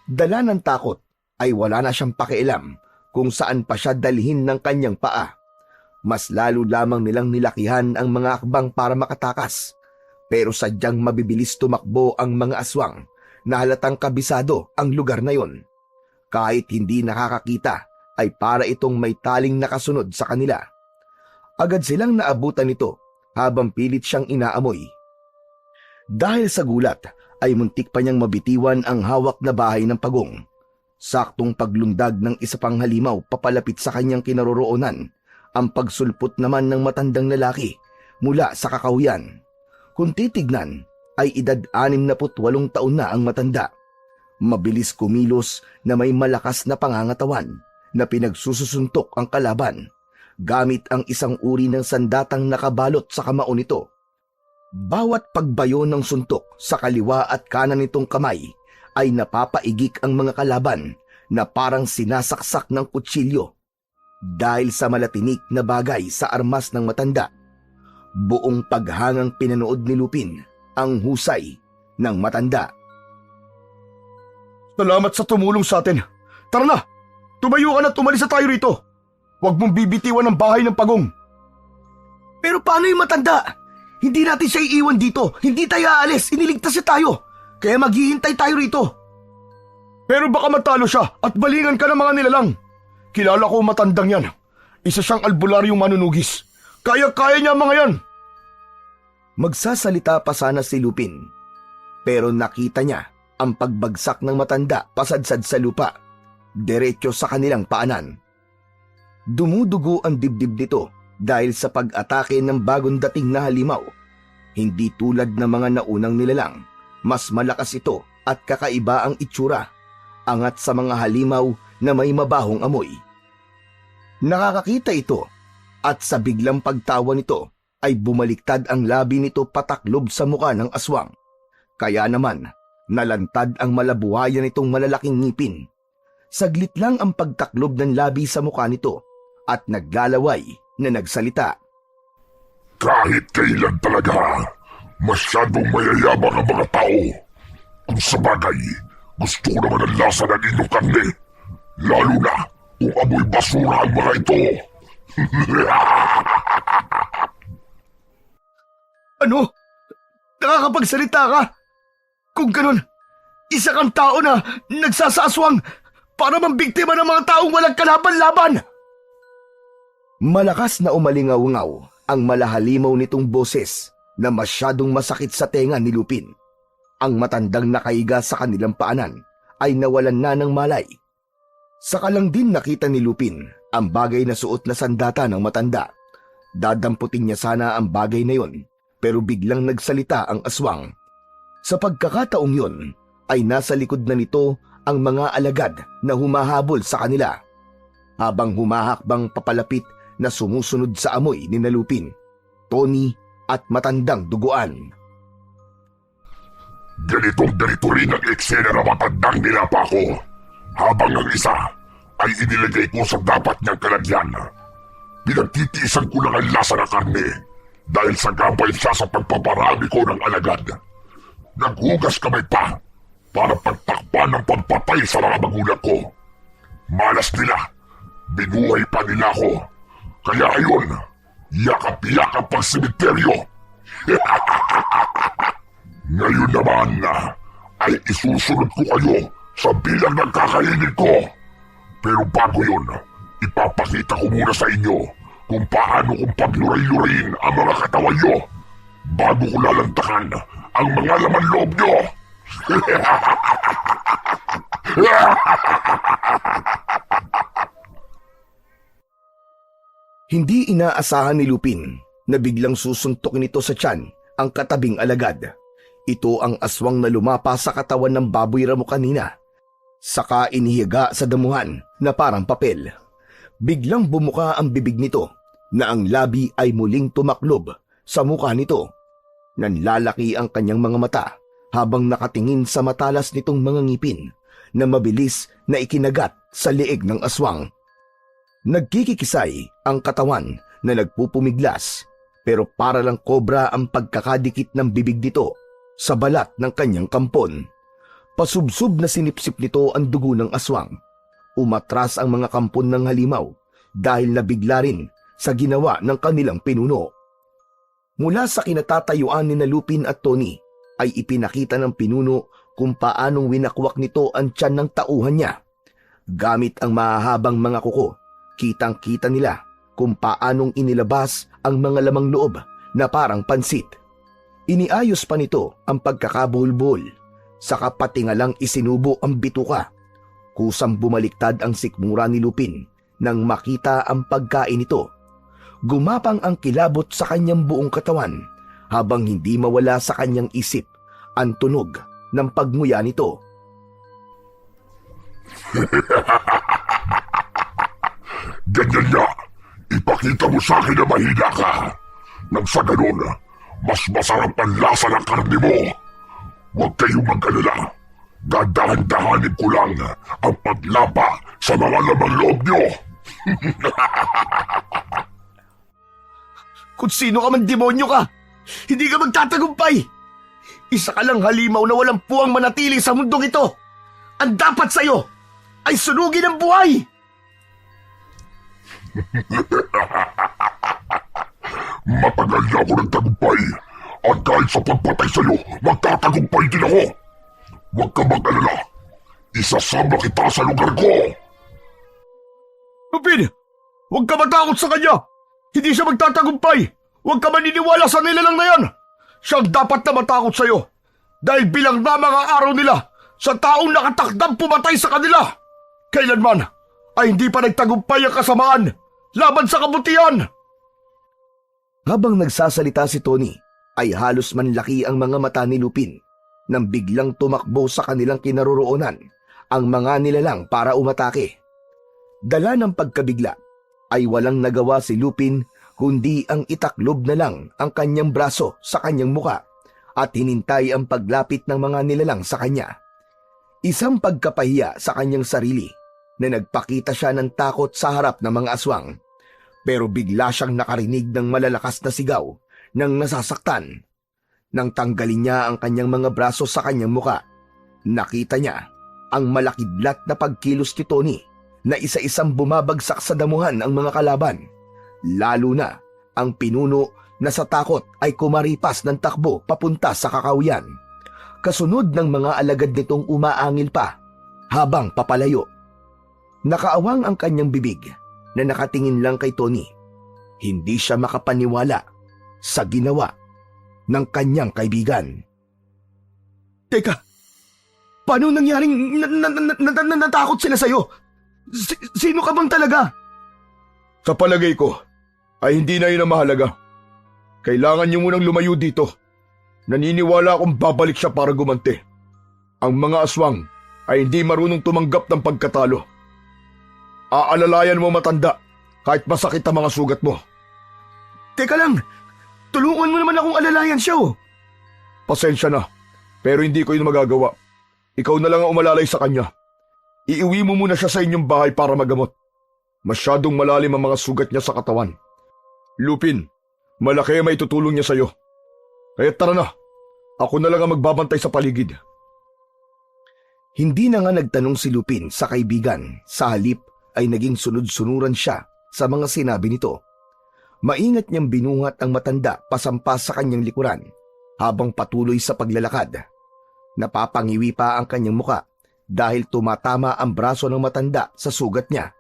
Dala ng takot ay wala na siyang pakialam kung saan pa siya dalhin ng kanyang paa. Mas lalo lamang nilang nilakihan ang mga akbang para makatakas, pero sadyang mabibilis tumakbo ang mga aswang na halatang kabisado ang lugar na yon. Kahit hindi nakakakita ay para itong may taling nakasunod sa kanila. Agad silang naabutan nito habang pilit siyang inaamoy. Dahil sa gulat ay muntik pa niyang mabitiwan ang hawak na bahay ng pagong. Saktong paglundag ng isa pang halimaw papalapit sa kanyang kinaroroonan, ang pagsulpot naman ng matandang lalaki mula sa kakahuyan. Kung titignan ay edad 68 taon na ang matanda. Mabilis kumilos na may malakas na pangangatawan na pinagsususuntok ang kalaban gamit ang isang uri ng sandatang nakabalot sa kamao nito. Bawat pagbayo ng suntok sa kaliwa at kanan nitong kamay ay napapaigik ang mga kalaban na parang sinasaksak ng kutsilyo. Dahil sa malatinik na bagay sa armas ng matanda, buong paghangang pinanood ni Lupin ang husay ng matanda. Salamat sa tumulong sa atin. Tara na! Tumayo ka na at umalis na tayo rito. Huwag mong bibitiwan ang bahay ng pagong. Pero paano yung matanda? Hindi natin siya iiwan dito. Hindi tayo aalis. Iniligtas siya tayo. Kaya maghihintay tayo rito. Pero baka matalo siya at balingan ka ng mga nilalang. Kilala ko matandang yan. Isa siyang albularyong manunugis. Kaya-kaya niya ang mga yan. Magsasalita pa sana si Lupin. Pero nakita niya ang pagbagsak ng matanda pasadsad sa lupa. Diretso sa kanilang paanan. Dumudugo ang dibdib nito dahil sa pag-atake ng bagong dating na halimaw. Hindi tulad ng mga naunang nilalang, mas malakas ito at kakaiba ang itsura, angat sa mga halimaw na may mabahong amoy. Nakakakita ito at sa biglang pagtawa nito ay bumaliktad ang labi nito pataklob sa muka ng aswang. Kaya naman, nalantad ang malabuhayan nitong malalaking ngipin. Saglit lang ang pagtaklob ng labi sa muka nito at naglalaway na nagsalita. Kahit kailan talaga, masyadong mayayabang ang mga tao. Kung sa bagay, gusto ko naman ang lasa ng inyong karne. Lalo na kung amoy basura ang mga ito. Ano? Nakakapagsalita ka? Kung ganun, isa kang tao na nagsasaswang para mambiktima ng mga taong walang kalaban-laban. Malakas na umalingaw-ngaw ang malahalimaw nitong boses na masyadong masakit sa tenga ni Lupin. Ang matandang nakaiga sa kanilang paanan ay nawalan na ng malay. Saka lang din nakita ni Lupin ang bagay na suot na sandata ng matanda. Dadamputin niya sana ang bagay na yon, pero biglang nagsalita ang aswang. Sa pagkakataong yon ay nasa likod na nito ang mga alagad na humahabol sa kanila. Habang humahakbang papalapit na sumusunod sa amoy ni Lupin, Tony at matandang duguan. Ganito rin ang eksena na matandang nilapa ko, habang ang isa ay inilagay ko sa dapat niyang kalagyan. Pinagtitiisan ko lang ang lasa ng karne dahil sa gabay siya sa pagpaparami ko ng alagad. Naghugas kamay pa para pagtakpan ng pagpatay sa mga magulang ko. Malas nila, binuhay pa nila ako. Kaya ayun, yakap-yakap ang sementeryo. Ngayon naman ay isusunod ko kayo sa bilang ng kakainin ko. Pero bago yun, ipapakita ko muna sa inyo kung paano kong pagluray-lurayin ang mga katawan nyo bago ko lalantakan ang mga laman loob nyo. Hindi inaasahan ni Lupin na biglang susuntokin nito sa tiyan ang katabing alagad. Ito ang aswang na lumapa sa katawan ng baboy ramo kanina. Saka inihiga sa damuhan na parang papel. Biglang bumuka ang bibig nito na ang labi ay muling tumaklob sa mukha nito. Nanlalaki ang kanyang mga mata habang nakatingin sa matalas nitong mga ngipin na mabilis na ikinagat sa leeg ng aswang. Nagkikikisay ang katawan na nagpupumiglas, pero para lang kobra ang pagkakadikit ng bibig nito sa balat ng kanyang kampon. Pasubsob na sinipsip nito ang dugo ng aswang. Umatras ang mga kampon ng halimaw dahil nabigla rin sa ginawa ng kanilang pinuno. Mula sa kinatatayuan ni Lupin at Tony ay ipinakita ng pinuno kung paanong winakwak nito ang tiyan ng tauhan niya. Gamit ang mahahabang mga kuko, kitang-kita nila kung paanong inilabas ang mga lamang loob na parang pansit. Iniayos pa nito ang pagkakabuhol-buhol, saka pati nga lang isinubo ang bituka. Kusang bumaliktad ang sikmura ni Lupin nang makita ang pagkain nito. Gumapang ang kilabot sa kanyang buong katawan habang hindi mawala sa kanyang isip ang tunog ng pagmuya nito. Ganyan nga, ipakita mo sa akin na mahina ka. Nang sa ganun, mas masarap ang lasa ng karne mo. Huwag kayong mag-alala. Dadahan-dahanin ko lang ang paglapa sa mga lamang loob nyo. Kung sino ka man demonyo ka, hindi ka magtatagumpay. Isa ka lang halimaw na walang puwang manatili sa mundong ito. Ang dapat sa'yo ay sunugin ang buhay. Matagal na ako ng tagumpay. At kahit sa pagpatay sa'yo, magtatagumpay din ako. Huwag ka mag-alala. Isasama kita sa lugar ko. Lupin, huwag ka matakot sa kanya. Hindi siya magtatagumpay. Huwag ka maniniwala sa nilalang na yan. Siyang dapat na matakot sa'yo. Dahil bilang na mga araw nila sa taong nakatakdang pumatay sa kanila. Kailanman ay hindi pa nagtagumpay ang kasamaan laban sa kabutihan. Habang nagsasalita si Tony, ay halos manlaki ang mga mata ni Lupin nang biglang tumakbo sa kanilang kinaroroonan ang mga nilalang para umatake. Dala ng pagkabigla ay walang nagawa si Lupin kundi ang itaklob na lang ang kanyang braso sa kanyang muka at hinintay ang paglapit ng mga nilalang sa kanya. Isang pagkapahiya sa kanyang sarili na nagpakita siya ng takot sa harap ng mga aswang, pero bigla siyang nakarinig ng malalakas na sigaw ng nasasaktan. Nang tanggalin niya ang kanyang mga braso sa kanyang muka, nakita niya ang malakidlat na pagkilos ni Tony na isa-isang bumabagsak sa damuhan ang mga kalaban, lalo na ang pinuno na sa takot ay kumaripas ng takbo papunta sa kakawian. Kasunod ng mga alagad nitong umaangil pa habang papalayo. Nakaawang ang kanyang bibig na nakatingin lang kay Tony. Hindi siya makapaniwala sa ginawa ng kanyang kaibigan. Teka, paano nangyaring natakot sila sa'yo? Sino ka bang talaga? Sa palagay ko, ay hindi na yun ang mahalaga. Kailangan niyo munang lumayo dito. Naniniwala akong babalik siya para gumanti. Ang mga aswang ay hindi marunong tumanggap ng pagkatalo. Aalalayan mo matanda kahit masakit ang mga sugat mo. Teka lang, tulungan mo naman akong alalayan siya oh. Pasensya na, pero hindi ko yun magagawa. Ikaw na lang ang umalalay sa kanya. Iiwi mo muna siya sa inyong bahay para magamot. Masyadong malalim ang mga sugat niya sa katawan. Lupin, malaki ang maitutulong niya sa'yo. Kaya tara na, ako na lang ang magbabantay sa paligid. Hindi na nga nagtanong si Lupin sa kaibigan, sa halip ay naging sunod-sunuran siya sa mga sinabi nito. Maingat niyang binungat ang matanda pasampas sa kanyang likuran habang patuloy sa paglalakad. Napapangiwi pa ang kanyang muka dahil tumatama ang braso ng matanda sa sugat niya.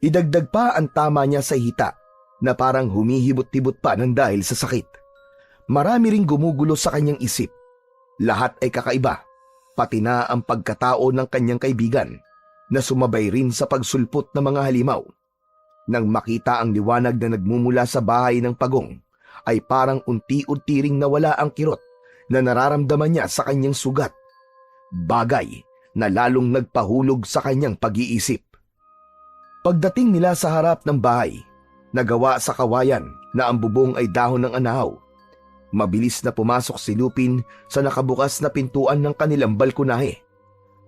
Idagdag pa ang tama niya sa hita na parang humihibot-tibot pa ng dahil sa sakit. Marami ring gumugulo sa kanyang isip. Lahat ay kakaiba, pati na ang pagkatao ng kanyang kaibigan na sumabay rin sa pagsulpot ng mga halimaw. Nang makita ang liwanag na nagmumula sa bahay ng pagong, ay parang unti-unti ring nawala ang kirot na nararamdaman niya sa kanyang sugat. Bagay na lalong nagpahulog sa kanyang pag-iisip. Pagdating nila sa harap ng bahay, nagawa sa kawayan na ang bubong ay dahon ng anahaw. Mabilis na pumasok si Lupin sa nakabukas na pintuan ng kanilang balkonahe.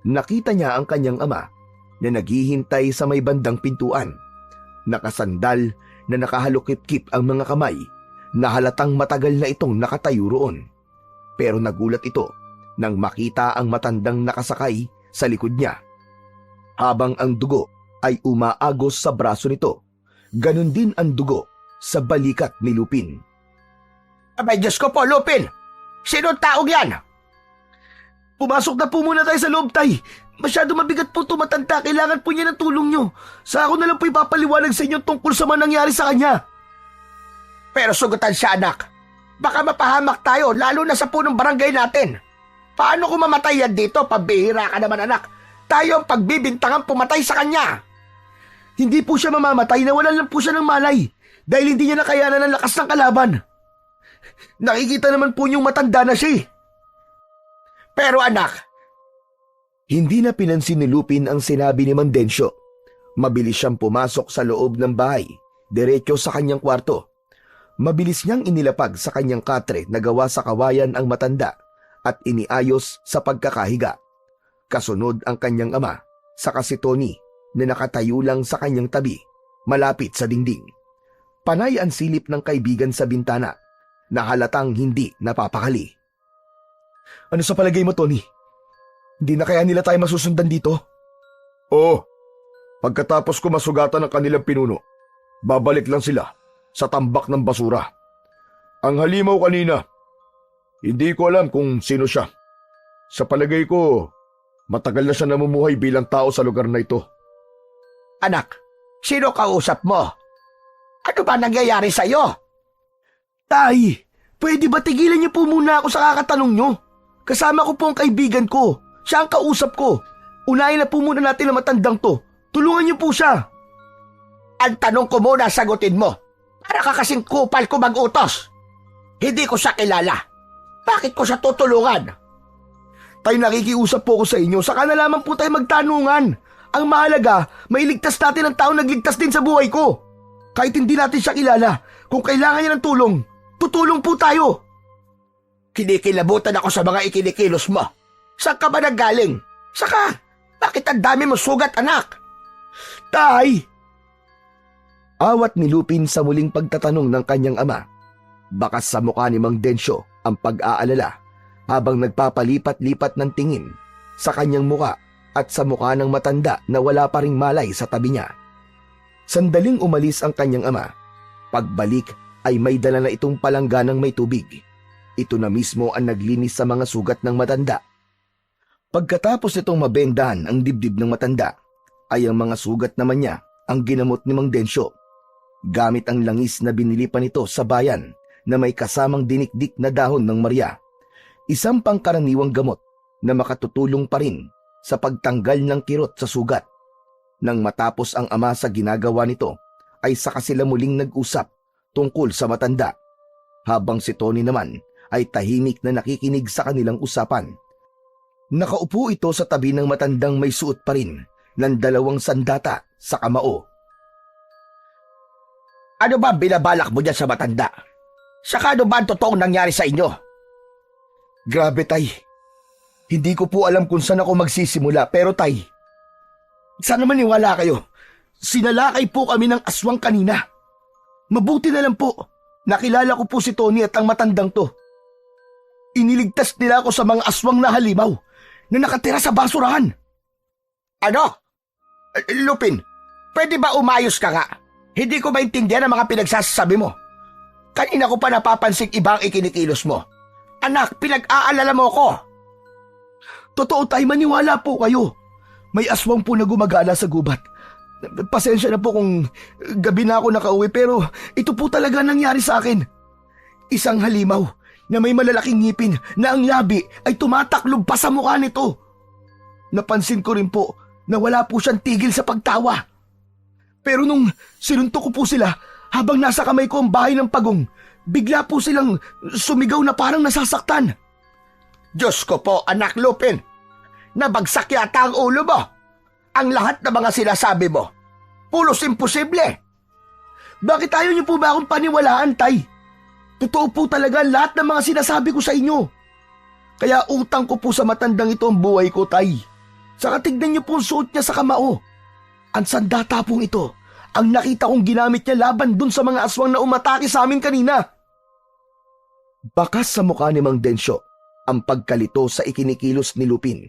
Nakita niya ang kanyang ama na naghihintay sa may bandang pintuan. Nakasandal na nakahalukip-kip ang mga kamay na halatang matagal na itong nakatayo roon. Pero nagulat ito nang makita ang matandang nakasakay sa likod niya. Habang ang dugo ay umaagos sa braso nito, ganun din ang dugo sa balikat ni Lupin. Abay, Diyos ko po, Lupin! Sino taong yan? Pumasok na po muna tayo sa loob, tay. Masyado mabigat po ito, matanda. Kailangan po niya ng tulong nyo. Sa ako na lang po ipapaliwanag sa inyo tungkol sa mga nangyari sa kanya. Pero sugutan siya, anak. Baka mapahamak tayo, lalo na sa punong barangay natin. Paano kung mamatay yan dito? Pambihira ka naman, anak. Tayo ang pagbibintangan pumatay sa kanya. Hindi po siya mamamatay, nawalan lang po siya ng malay. Dahil hindi niya nakayanan ng lakas ng kalaban. Nakikita naman po niyong matanda na siya. Pero anak, Hindi na pinansin ni Lupin ang sinabi ni Mang Densyo. Mabilis siyang pumasok sa loob ng bahay, diretso sa kanyang kwarto. Mabilis niyang inilapag sa kanyang katre na gawa sa kawayan ang matanda at iniayos sa pagkakahiga. Kasunod ang kanyang ama, saka si Tony na nakatayo lang sa kanyang tabi, malapit sa dingding. Panay ang silip ng kaibigan sa bintana na halatang hindi napapakali. Ano sa palagay mo, Tony? Hindi na kaya nila tayo masusundan dito? Oo. Pagkatapos ko masugatan ang kanilang pinuno, babalik lang sila sa tambak ng basura. Ang halimaw kanina, hindi ko alam kung sino siya. Sa palagay ko, matagal na siya namumuhay bilang tao sa lugar na ito. anak, sino kausap mo? Ano ba nangyayari sa'yo? Tay, pwede ba tigilan niyo po muna ako sa kakatanong niyo? Kasama ko po ang kaibigan ko. Siya ang kausap ko. Unahin na po muna natin ang matandang to. Tulungan niyo po siya. Ang tanong ko muna, sagutin mo. Para ka kasing kupal ko mag-utos. Hindi ko siya kilala. Bakit ko siya tutulungan? Tay, nakikiusap po ko sa inyo. Saka na lamang po tayo magtanungan. Ang mahalaga, mailigtas natin ang taong nagligtas din sa buhay ko. Kahit hindi natin siya kilala, kung kailangan niya ng tulong, tutulong po tayo. Kinikilabutan ako sa mga ikinikilos mo. Saan ka ba nanggaling? Saka, bakit ang dami mo sugat, anak? Tay! Awat ni Lupin sa muling pagtatanong ng kanyang ama. Bakas sa mukha ni Mang Densyo ang pag-aalala habang nagpapalipat-lipat ng tingin sa kanyang muka at sa mukha ng matanda na wala pa ring malay sa tabi niya. Sandaling umalis ang kanyang ama. Pagbalik ay may dala na itong palangganang may tubig. Ito na mismo ang naglinis sa mga sugat ng matanda. Pagkatapos nitong mabendahan ang dibdib ng matanda, ay ang mga sugat naman niya ang ginamot ni Mang Densyo. Gamit ang langis na binili pa nito sa bayan na may kasamang dinikdik na dahon ng Maria. Isang pangkaraniwang gamot na makatutulong pa rin sa pagtanggal ng kirot sa sugat. Nang matapos ang ama sa ginagawa nito, ay saka sila muling nag-usap tungkol sa matanda. Habang si Tony naman ay tahimik na nakikinig sa kanilang usapan. Nakaupo ito sa tabi ng matandang may suot pa rin ng 2 sandata sa kamao. Ano ba binabalak mo dyan sa matanda? Saka ano ba ang totoong nangyari sa inyo? Grabe, Tay. Hindi ko po alam kung saan ako magsisimula, pero Tay, sana maniwala kayo. Sinalakay po kami ng aswang kanina. Mabuti na lang po, nakilala ko po si Tony at ang matandang to. Iniligtas nila ako sa mga aswang na halimaw na nakatira sa basurahan. Ano? Lupin, pwede ba umayos ka nga? Hindi ko maintindihan ang mga pinagsasabi mo. Kanina ko pa napapansing ibang ikinikilos mo. Anak, pinag-aalala mo ko. Totoo, Tay, maniwala po kayo. May aswang po na gumagala sa gubat. Pasensya na po kung gabi na ako nakauwi, pero ito po talaga nangyari sa akin. Isang halimaw na may malalaking ngipin na ang labi ay tumataklob pa sa mukha nito. Napansin ko rin po na wala po siyang tigil sa pagtawa. Pero nung sinuntok ko po sila habang nasa kamay ko ang bahay ng pagong, bigla po silang sumigaw na parang nasasaktan. Diyos ko po, anak Lupin. Nabagsak yata ang ulo mo. Ang lahat ng mga sinasabi mo, pulos imposible. Bakit ayaw niyo po ba akong paniwalaan, Tay? Totoo po talaga lahat ng mga sinasabi ko sa inyo. Kaya utang ko po sa matandang ito ang buhay ko, Tay. Saka tignan niyo po ang suot niya sa kamao. Ang sandata pong ito, ang nakita kong ginamit niya laban dun sa mga aswang na umatake sa amin kanina. Bakas sa mukha ni Mang Densyo ang pagkalito sa ikinikilos ni Lupin.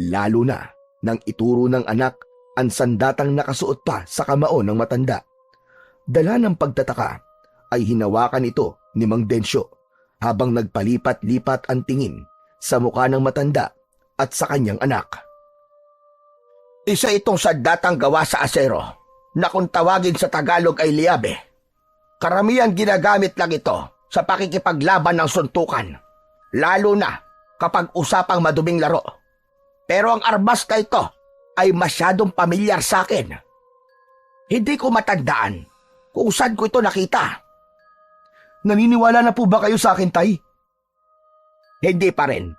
Lalo na nang ituro ng anak ang sandatang nakasuot pa sa kamao ng matanda. Dala ng pagtataka ay hinawakan ito ni Mang Densyo habang nagpalipat-lipat ang tingin sa mukha ng matanda at sa kanyang anak. Isa itong sandatang gawa sa asero na kung tawagin sa Tagalog ay liabe. Karamihan ginagamit lang ito sa pakikipaglaban ng suntukan, lalo na kapag usapang maduming laro. Pero ang armas na ito ay masyadong pamilyar sa akin. Hindi ko matandaan kung saan ko ito nakita. Naniniwala na po ba kayo sa akin, Tay? Hindi pa rin.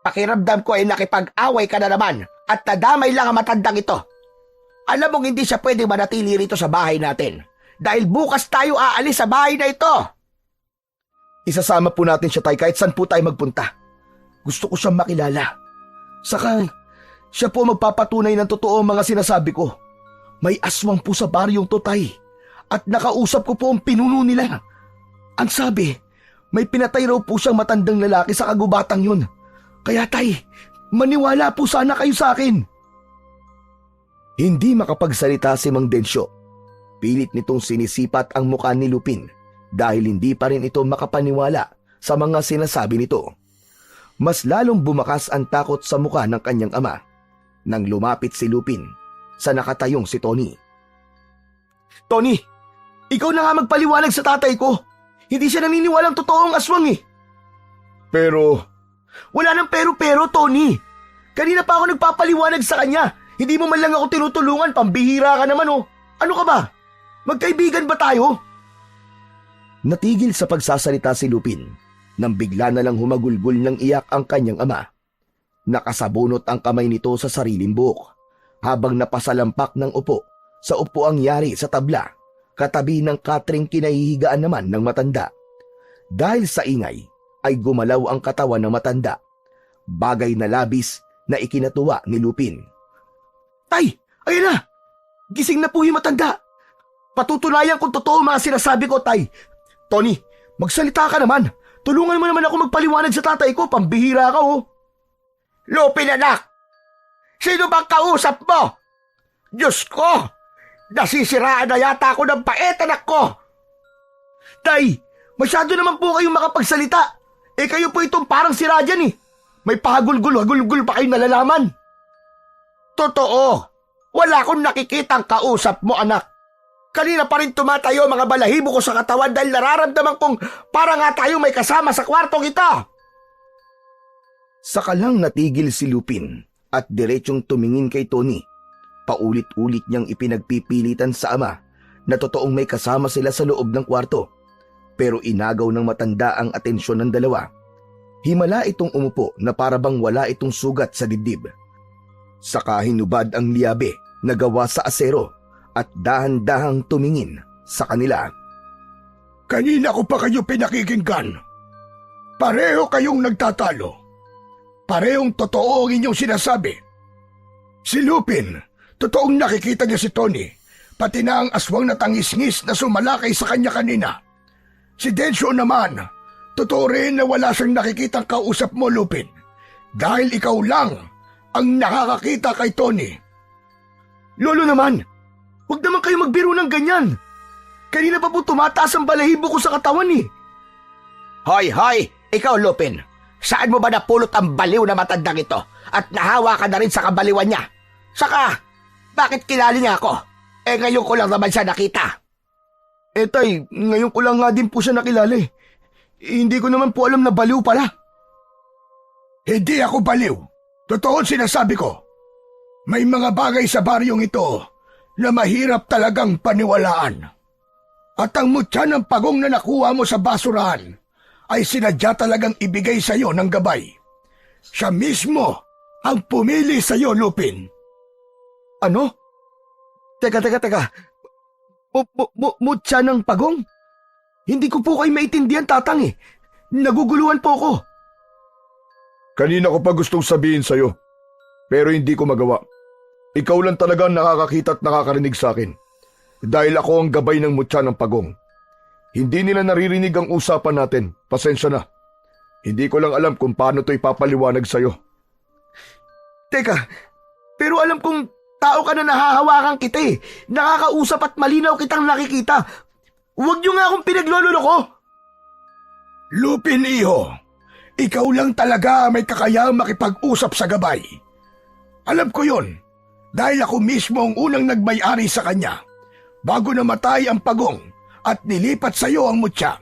Pakiramdam ko ay nakipag-away ka na naman at nadamay lang ang matandang ito. Alam mong hindi siya pwedeng manatili rito sa bahay natin dahil bukas tayo aalis sa bahay na ito. Isasama po natin siya, Tay, kahit saan po tayo magpunta. Gusto ko siyang makilala. Saka, siya po magpapatunay ng totoo ang mga sinasabi ko. May aswang po sa baryong to, Tay. At nakausap ko po ang pinuno nila. Ang sabi, may pinatay raw po siyang matandang lalaki sa kagubatang yun. Kaya, Tay, maniwala po sana kayo sa akin. Hindi makapagsalita si Mang Densyo. Pilit nitong sinisipat ang mukha ni Lupin dahil hindi pa rin ito makapaniwala sa mga sinasabi nito. Mas lalong bumakas ang takot sa mukha ng kanyang ama nang lumapit si Lupin sa nakatayong si Tony. Tony, ikaw na nga magpaliwanag sa tatay ko. Hindi siya naniniwalang totoong aswang eh. Pero, wala nang pero-pero, Tony. Kanina pa ako nagpapaliwanag sa kanya. Hindi mo man lang ako tinutulungan, pambihira ka naman oh. Ano ka ba? Magkaibigan ba tayo? Natigil sa pagsasalita si Lupin nang bigla na lang humagulgol ng iyak ang kanyang ama. Nakasabunot ang kamay nito sa sariling buhok habang napasalampak ng upo sa upuang yari sa tabla katabi ng katring kinahihigaan naman ng matanda. Dahil sa ingay ay gumalaw ang katawan ng matanda, bagay na labis na ikinatuwa ni Lupin. Tay! Ayun na! Gising na po yung matanda! Patutunayan kung totoo mga sinasabi ko, Tay! Tony, magsalita ka naman! Tulungan mo naman ako magpaliwanag sa tatay ko, pambihira ka oh! Lupin, anak! Sino bang kausap mo? Diyos ko! Nasisiraan na yata ako ng pait, anak ko! Tay! Masyado naman po kayong makapagsalita! Eh kayo po itong parang sira dyan eh! May pahagulgul-hagulgul pa kayong nalalaman! Totoo! Wala akong nakikitang kausap mo, anak! Kanina pa rin tumatayo mga balahibo ko sa katawan dahil nararamdaman kong para nga tayo may kasama sa kwartong ito! Saka lang natigil si Lupin at diretsong tumingin kay Tony. Paulit-ulit niyang ipinagpipilitan sa ama na totoong may kasama sila sa loob ng kwarto. Pero inagaw ng matanda ang atensyon ng dalawa. Himala itong umupo na parabang wala itong sugat sa dibdib. Saka hinubad ang liabe na gawa sa asero at dahan-dahang tumingin sa kanila. Kanina ko pa kayo pinakikinggan. Pareho kayong nagtatalo. Parehong totoo ang inyong sinasabi. Si Lupin, totoong nakikita niya si Tony, pati na ang aswang na tangis-ngis na sumalakay sa kanya kanina. Si Densyo naman, totoo rin na wala siyang nakikitang kausap mo, Lupin, dahil ikaw lang ang nakakakita kay Tony. Lolo naman, huwag naman kayo magbiro ng ganyan. Kanina pa po tumataas ang balahibo ko sa katawan eh. Hoy, hoy! Ikaw, Lupin! Saan mo ba napulot ang baliw na matandang ito at nahawa ka na rin sa kabaliwan niya? Saka, bakit kilala niya ako? Eh ngayon ko lang naman siya nakita. Eh tay, ngayon ko lang nga din po siya nakilala eh. Hindi ko naman po alam na baliw pala. Hindi ako baliw. Totoo sinasabi ko. May mga bagay sa baryong ito na mahirap talagang paniwalaan. At ang mutya ng pagong na nakuha mo sa basurahan ay sinadya talagang ibigay sa iyo ng gabay. Siya mismo ang pumili sa iyo, Lupin. Ano? Teka. Mutya ng pagong? Hindi ko po kayo maintindihan, tatang eh. Naguguluhan po ako. Kanina ko pa gustong sabihin sa iyo, pero hindi ko magawa. Ikaw lang talaga ang nakakakita at nakakarinig sa akin. Dahil ako ang gabay ng mutya ng pagong. Hindi nila naririnig ang usapan natin. Pasensya na. Hindi ko lang alam kung paano to ipapaliwanag sa'yo. Teka, pero alam kong tao ka na nahahawakan kita eh. Nakakausap at malinaw kitang nakikita. Huwag niyo nga akong pinagloloko. Lupin, iho. Ikaw lang talaga may kakayang makipag-usap sa gabay. Alam ko yon. Dahil ako mismo ang unang nagmay-ari sa kanya bago namatay ang pagong at nilipat sa iyo ang mutya.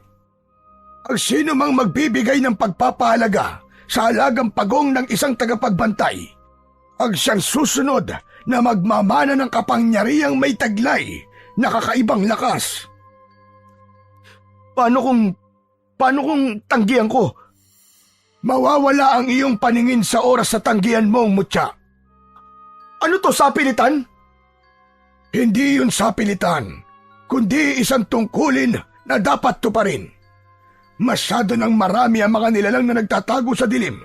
Ang sino mang magbibigay ng pagpapahalaga sa alagang pagong ng isang tagapagbantay, ang siyang susunod na magmamana ng kapangyarihang may taglay na kakaibang lakas. Paano kung tanggihan ko? Mawawala ang iyong paningin sa oras sa tanggihan mong mutya. Ano to, sapilitan? Hindi yun sapilitan, kundi isang tungkulin na dapat tuparin. Masyado nang marami ang mga nilalang na nagtatago sa dilim.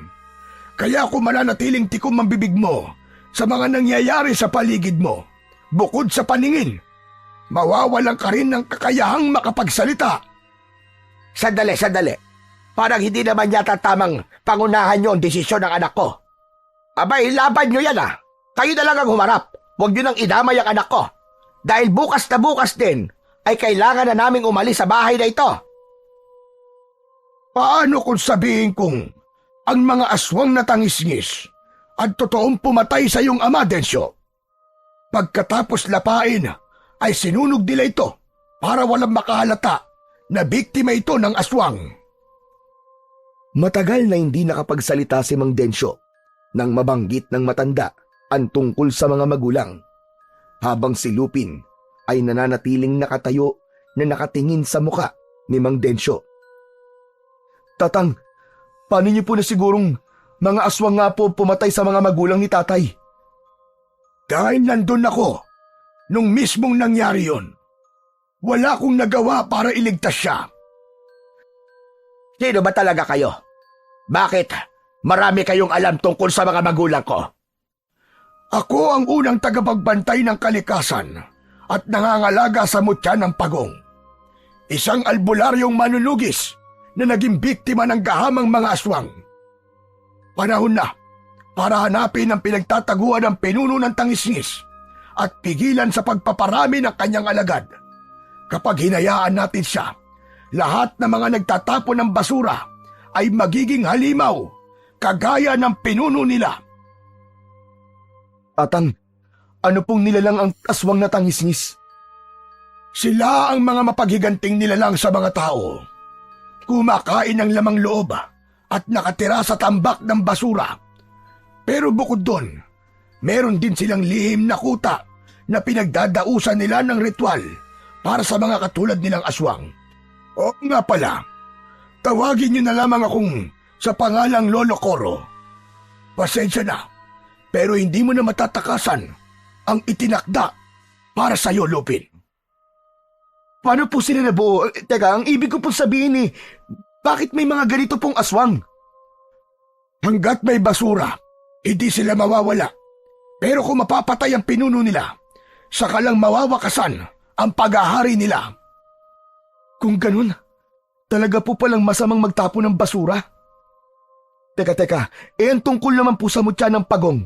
Kaya kung mananatiling tikom ang bibig mo sa mga nangyayari sa paligid mo, bukod sa paningin, mawawalan ka rin ng kakayahang makapagsalita. Sandali. Parang hindi naman yata tamang pangunahan nyo ang desisyon ng anak ko. Abay, laban nyo yan ah. Kayo na lang ang humarap. Huwag nyo nang idamay ang anak ko. Dahil bukas na bukas din, ay kailangan na naming umalis sa bahay na ito. Paano kung sabihin kong ang mga aswang na tangisngis at totoong pumatay sa iyong ama, Densyo? Pagkatapos lapain, ay sinunog nila ito para walang makahalata na biktima ito ng aswang. Matagal na hindi nakapagsalita si Mang Densyo nang mabanggit ng matanda ang tungkol sa mga magulang, habang si Lupin ay nananatiling nakatayo na nakatingin sa muka ni Mang Densyo. Tatang, paano niyo po na sigurong mga aswang nga po pumatay sa mga magulang ni tatay? Dahil nandun ako, nung mismong nangyari yon, wala akong nagawa para iligtas siya. Sino ba talaga kayo? Bakit marami kayong alam tungkol sa mga magulang ko? Ako ang unang tagapagbantay ng kalikasan at nangangalaga sa mutya ng pagong. Isang albularyong manunugis na naging biktima ng gahamang mga aswang. Panahon na para hanapin ang pinagtataguan ng pinuno ng tangisngis at pigilan sa pagpaparami ng kanyang alagad. Kapag hinayaan natin siya, lahat ng mga nagtatapon ng basura ay magiging halimaw, kagaya ng pinuno nila. Tatang, ano pong nilalang ang aswang na tangisngis? Sila ang mga mapaghiganting nilalang sa mga tao. Kumakain ng lamang loob at nakatira sa tambak ng basura. Pero bukod doon, meron din silang lihim na kuta na pinagdadausan nila ng ritual para sa mga katulad nilang aswang. O nga pala, tawagin niyo na lamang akong sa pangalang Lolo Coro. Pasensya na, pero hindi mo na matatakasan ang itinakda para sa iyo, Lupin. Paano po sila nabuo? Teka, ang ibig ko pong sabihin bakit may mga ganito pong aswang? Hanggat may basura, hindi sila mawawala. Pero kung mapapatay ang pinuno nila, saka lang mawawakasan ang pag-ahari nila. Kung ganun, talaga po palang masamang magtapon ng basura? Teka, ang tungkol naman po sa mutya ng pagong.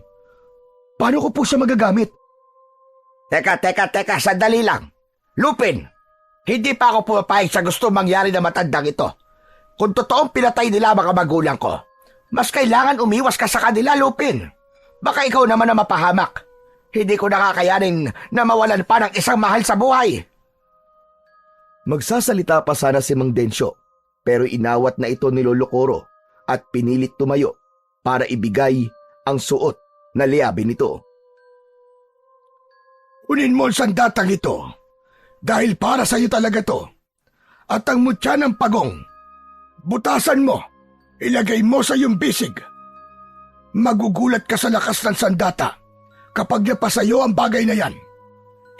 Paano ko po siya magagamit? Teka, sandali lang. Lupin, hindi pa ako pumapayag sa gusto mangyari na matandang ito. Kung totoong pinatay nila mga magulang ko, mas kailangan umiwas ka sa kanila, Lupin. Baka ikaw naman na mapahamak. Hindi ko nakakayanin na mawalan pa ng isang mahal sa buhay. Magsasalita pa sana si Mang Densyo, pero inawat na ito ni Lolo Coro at pinilit tumayo para ibigay ang suot na liabi nito. Kunin mo ang sandatang ito, dahil para sa iyo talaga to. At ang mutya ng pagong, butasan mo, ilagay mo sa iyong bisig. Magugulat ka sa lakas ng sandata kapag napasayo ang bagay na yan.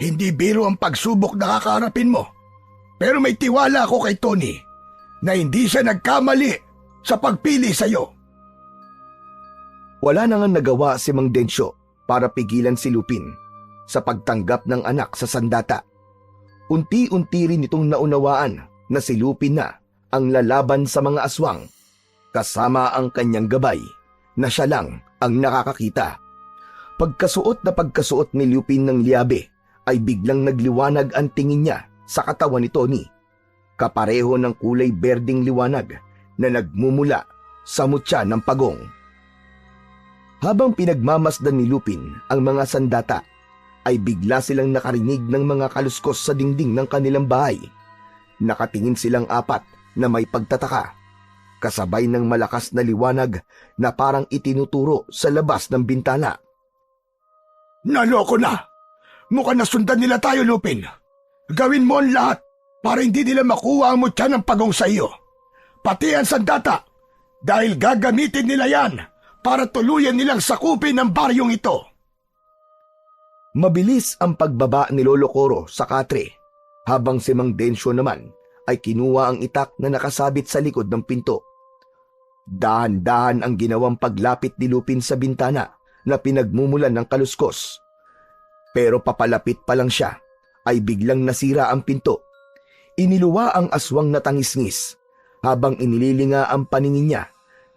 Hindi biro ang pagsubok na kakaharapin mo. Pero may tiwala ako kay Tony na hindi siya nagkamali sa pagpili sa iyo. Wala na nga nagawa si Mang Densyo para pigilan si Lupin sa pagtanggap ng anak sa sandata. Unti-unti rin itong naunawaan na si Lupin na ang lalaban sa mga aswang, kasama ang kanyang gabay na siya lang ang nakakakita. Pagkasuot na pagkasuot ni Lupin ng liabe ay biglang nagliwanag ang tingin niya sa katawan ni Tony, kapareho ng kulay berdeng liwanag na nagmumula sa mutya ng pagong. Habang pinagmamasdan ni Lupin ang mga sandata, ay bigla silang nakarinig ng mga kaluskos sa dingding ng kanilang bahay. Nakatingin silang apat na may pagtataka, kasabay ng malakas na liwanag na parang itinuturo sa labas ng bintana. Naloko na! Mukhang nasundan nila tayo, Lupin. Gawin mo ang lahat para hindi nila makuha ang mutya ng pagong sa iyo. Pati ang sandata, dahil gagamitin nila yan para tuluyan nilang sakupin ang baryong ito. Mabilis ang pagbaba ni Lolo Coro sa katre, habang si Mang Densyo naman ay kinuha ang itak na nakasabit sa likod ng pinto. Dahan-dahan ang ginawang paglapit ni Lupin sa bintana na pinagmumulan ng kaluskos. Pero papalapit pa lang siya, ay biglang nasira ang pinto. Iniluwa ang aswang na tangisngis, habang inililinga ang paningin niya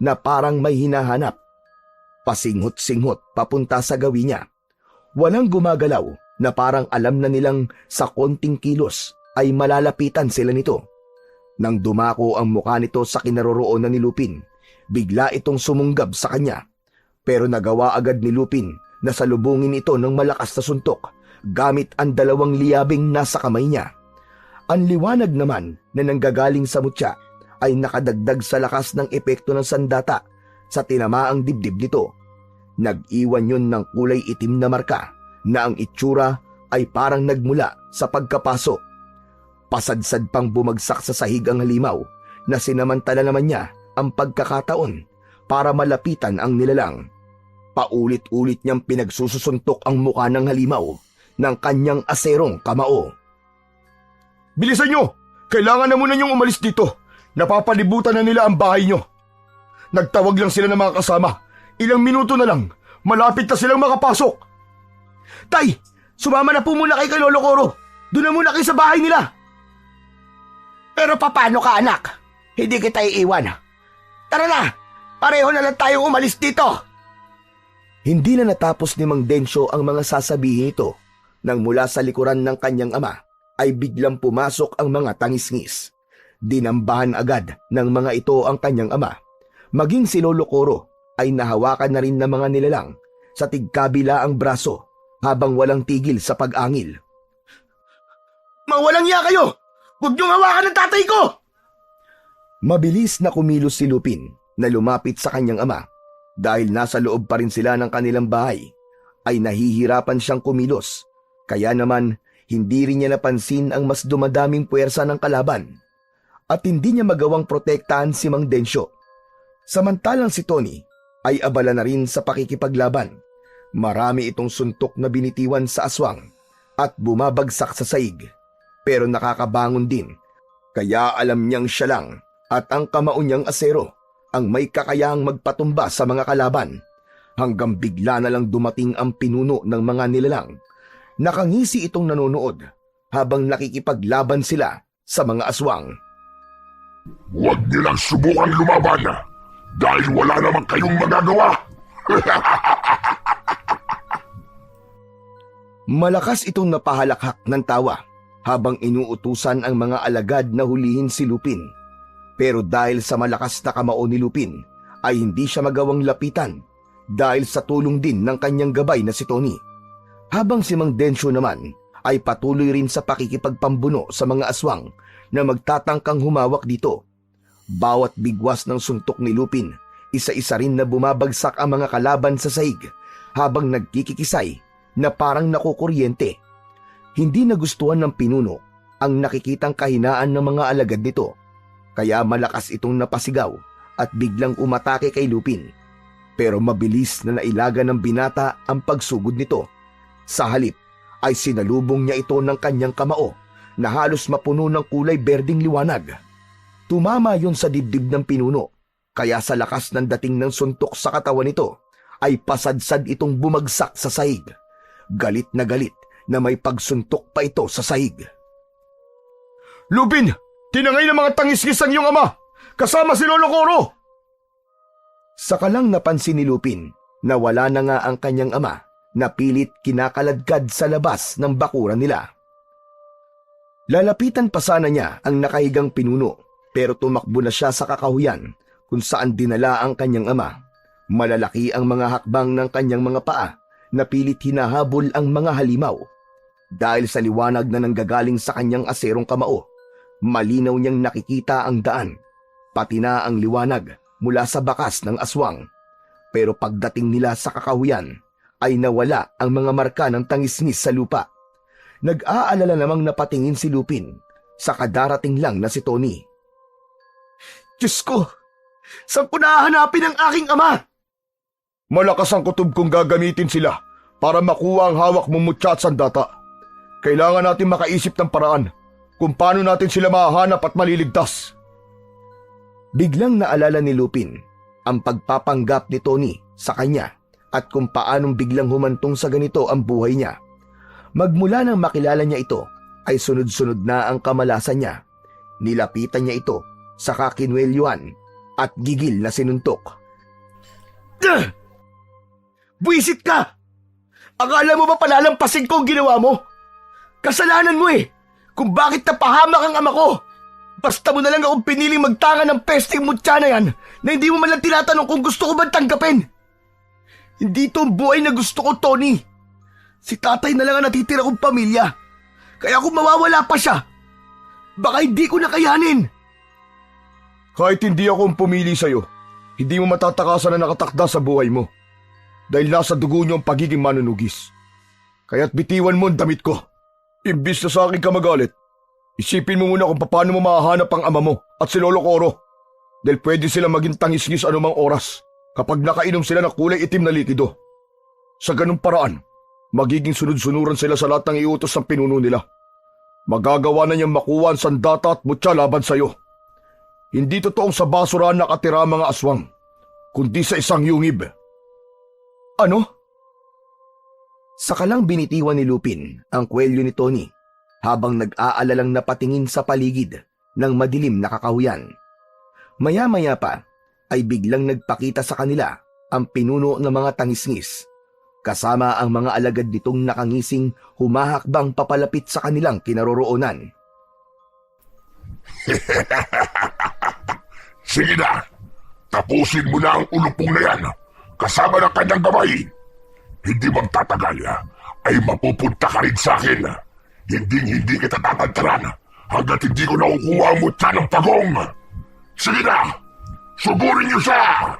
na parang may hinahanap. Pasinghot-singhot papunta sa gawi niya. Walang gumagalaw na parang alam na nilang sa konting kilos ay malalapitan sila nito. Nang dumako ang mukha nito sa kinaroroonan ni Lupin, bigla itong sumunggab sa kanya. Pero nagawa agad ni Lupin na salubungin ito ng malakas na suntok gamit ang 2 liyabing nasa kamay niya. Ang liwanag naman na nanggagaling sa mutya ay nakadagdag sa lakas ng epekto ng sandata sa tinamaang dibdib nito. Nag-iwan yun ng kulay itim na marka na ang itsura ay parang nagmula sa pagkapaso. Pasadsad pang bumagsak sa sahig ang halimaw na sinamantala naman niya ang pagkakataon para malapitan ang nilalang. Paulit-ulit niyang pinagsususuntok ang mukha ng halimaw ng kanyang aserong kamao. Bilisan nyo! Kailangan na muna nyong umalis dito. Napapalibutan na nila ang bahay nyo. Nagtawag lang sila ng mga kasama. Ilang minuto na lang, malapit na silang makapasok. Tay, sumama na po muna kay Lolo Coro. Doon na muna kayo sa bahay nila. Pero paano ka, anak? Hindi kita iiwan. Tara na! Pareho na lang tayong umalis dito! Hindi na natapos ni Mang Densyo ang mga sasabihin ito nang mula sa likuran ng kanyang ama ay biglang pumasok ang mga tangisngis. Dinambahan agad ng mga ito ang kanyang ama. Maging si Lolo Coro ay nahawakan na rin ng mga nilalang sa tigkabila ang braso habang walang tigil sa pag-angil. Mawalang iya kayo! Huwag niyong hawakan ng tatay ko! Mabilis na kumilos si Lupin na lumapit sa kanyang ama. Dahil nasa loob pa rin sila ng kanilang bahay, ay nahihirapan siyang kumilos. Kaya naman, hindi rin niya napansin ang mas dumadaming puwersa ng kalaban. At hindi niya magawang protektahan si Mang Densyo. Samantalang si Tony ay abala na rin sa pakikipaglaban. Marami itong suntok na binitiwan sa aswang at bumabagsak sa saig. Pero nakakabangon din, kaya alam niyang siya lang at ang kamao niyang asero ang may kakayahang magpatumba sa mga kalaban, hanggang bigla na lang dumating ang pinuno ng mga nilalang. Nakangisi itong nanonood habang nakikipaglaban sila sa mga aswang. Huwag nilang subukan lumaban dahil wala naman kayong magagawa. Malakas itong napahalakhak ng tawa habang inuutusan ang mga alagad na hulihin si Lupin. Pero dahil sa malakas na kamao ni Lupin, ay hindi siya magawang lapitan dahil sa tulong din ng kanyang gabay na si Tony. Habang si Mang Densyo naman ay patuloy rin sa pakikipagpambuno sa mga aswang na magtatangkang humawak dito. Bawat bigwas ng suntok ni Lupin, isa-isa rin na bumabagsak ang mga kalaban sa sahig habang nagkikikisay na parang nakukuryente. Hindi nagustuhan ng pinuno ang nakikitang kahinaan ng mga alagad nito. Kaya malakas itong napasigaw at biglang umatake kay Lupin. Pero mabilis na nailaga ng binata ang pagsugod nito. Sa halip ay sinalubong niya ito ng kanyang kamao na halos mapuno ng kulay berdeng liwanag. Tumama yon sa dibdib ng pinuno, kaya sa lakas ng dating ng suntok sa katawan nito ay pasadsad itong bumagsak sa sahig. Galit na may pagsuntok pa ito sa sahig. Lupin! Tinangay ng mga tangisngis ang iyong ama! Kasama si Lolo Coro! Saka lang napansin ni Lupin na wala na nga ang kanyang ama na pilit kinakaladkad sa labas ng bakuran nila. Lalapitan pa sana niya ang nakahigang pinuno pero tumakbo na siya sa kakahuyan kung saan dinala ang kanyang ama. Malalaki ang mga hakbang ng kanyang mga paa na pilit hinahabol ang mga halimaw. Dahil sa liwanag na nanggagaling sa kanyang aserong kamao, malinaw niyang nakikita ang daan, pati na ang liwanag mula sa bakas ng aswang. Pero pagdating nila sa kakahuyan, ay nawala ang mga marka ng tangisngis sa lupa. Nag-aalala namang napatingin si Lupin sa kadarating lang na si Tony. Diyos ko! Saan ko nahahanapin ang aking ama? Malakas ang kutob kong gagamitin sila para makuha ang hawak mong mutya at sandata. Kailangan natin makaisip ng paraan kung paano natin sila mahahanap at maliligtas. Biglang naalala ni Lupin ang pagpapanggap ni Tony sa kanya at kung paanong biglang humantong sa ganito ang buhay niya. Magmula nang makilala niya ito, ay sunod-sunod na ang kamalasan niya. Nilapitan niya ito sa kakinwelyuhan at gigil na sinuntok. Buwisit ka! Akala mo ba palalampasin ko ang ginawa mo? Kasalanan mo eh! Kung bakit napahamak ang ama ko! Basta mo na lang akong piniling magtanga ng pesting mutya na yan na hindi mo man lang tinatanong kung gusto ko ba tanggapin. Hindi ito ang buhay na gusto ko, Tony. Si tatay na lang ang natitira kong pamilya. Kaya kung mawawala pa siya, baka hindi ko nakayanin. Kahit hindi ako ang pumili sa'yo, hindi mo matatakasan na nakatakda sa buhay mo. Dahil nasa dugo niyo ang pagiging manunugis. Kaya't bitiwan mo ang damit ko. Imbis na sa akin ka magalit, isipin mo muna kung paano mo mahahanap ang ama mo at si Lolo Coro. Dahil pwede sila maging tangisngis anumang oras kapag nakainom sila ng kulay itim na likido. Sa ganung paraan, magiging sunod-sunuran sila sa lahat ng iutos ng pinuno nila. Magagawa na niyang makuha ang sandata at mutya laban sa'yo. Hindi totoong sa basurahan nakatira ang mga aswang, kundi sa isang yungib. Ano? Sakalang binitiwan ni Lupin ang kwelyo ni Tony habang nag-aalalang napatingin sa paligid ng madilim na kakahuyan. Maya-maya pa ay biglang nagpakita sa kanila ang pinuno ng mga tangisngis, kasama ang mga alagad nitong nakangising humahakbang papalapit sa kanilang kinaroroonan. Sige na, tapusin mo na ang ulupong na yan kasama ng kanyang gabay. Hindi magtatagal ay mapupunta ka rin sa akin. Hindi kita tatantaran hanggat hindi ko nakukuha ang mutya ng pagong. Sige na, suburin niyo siya!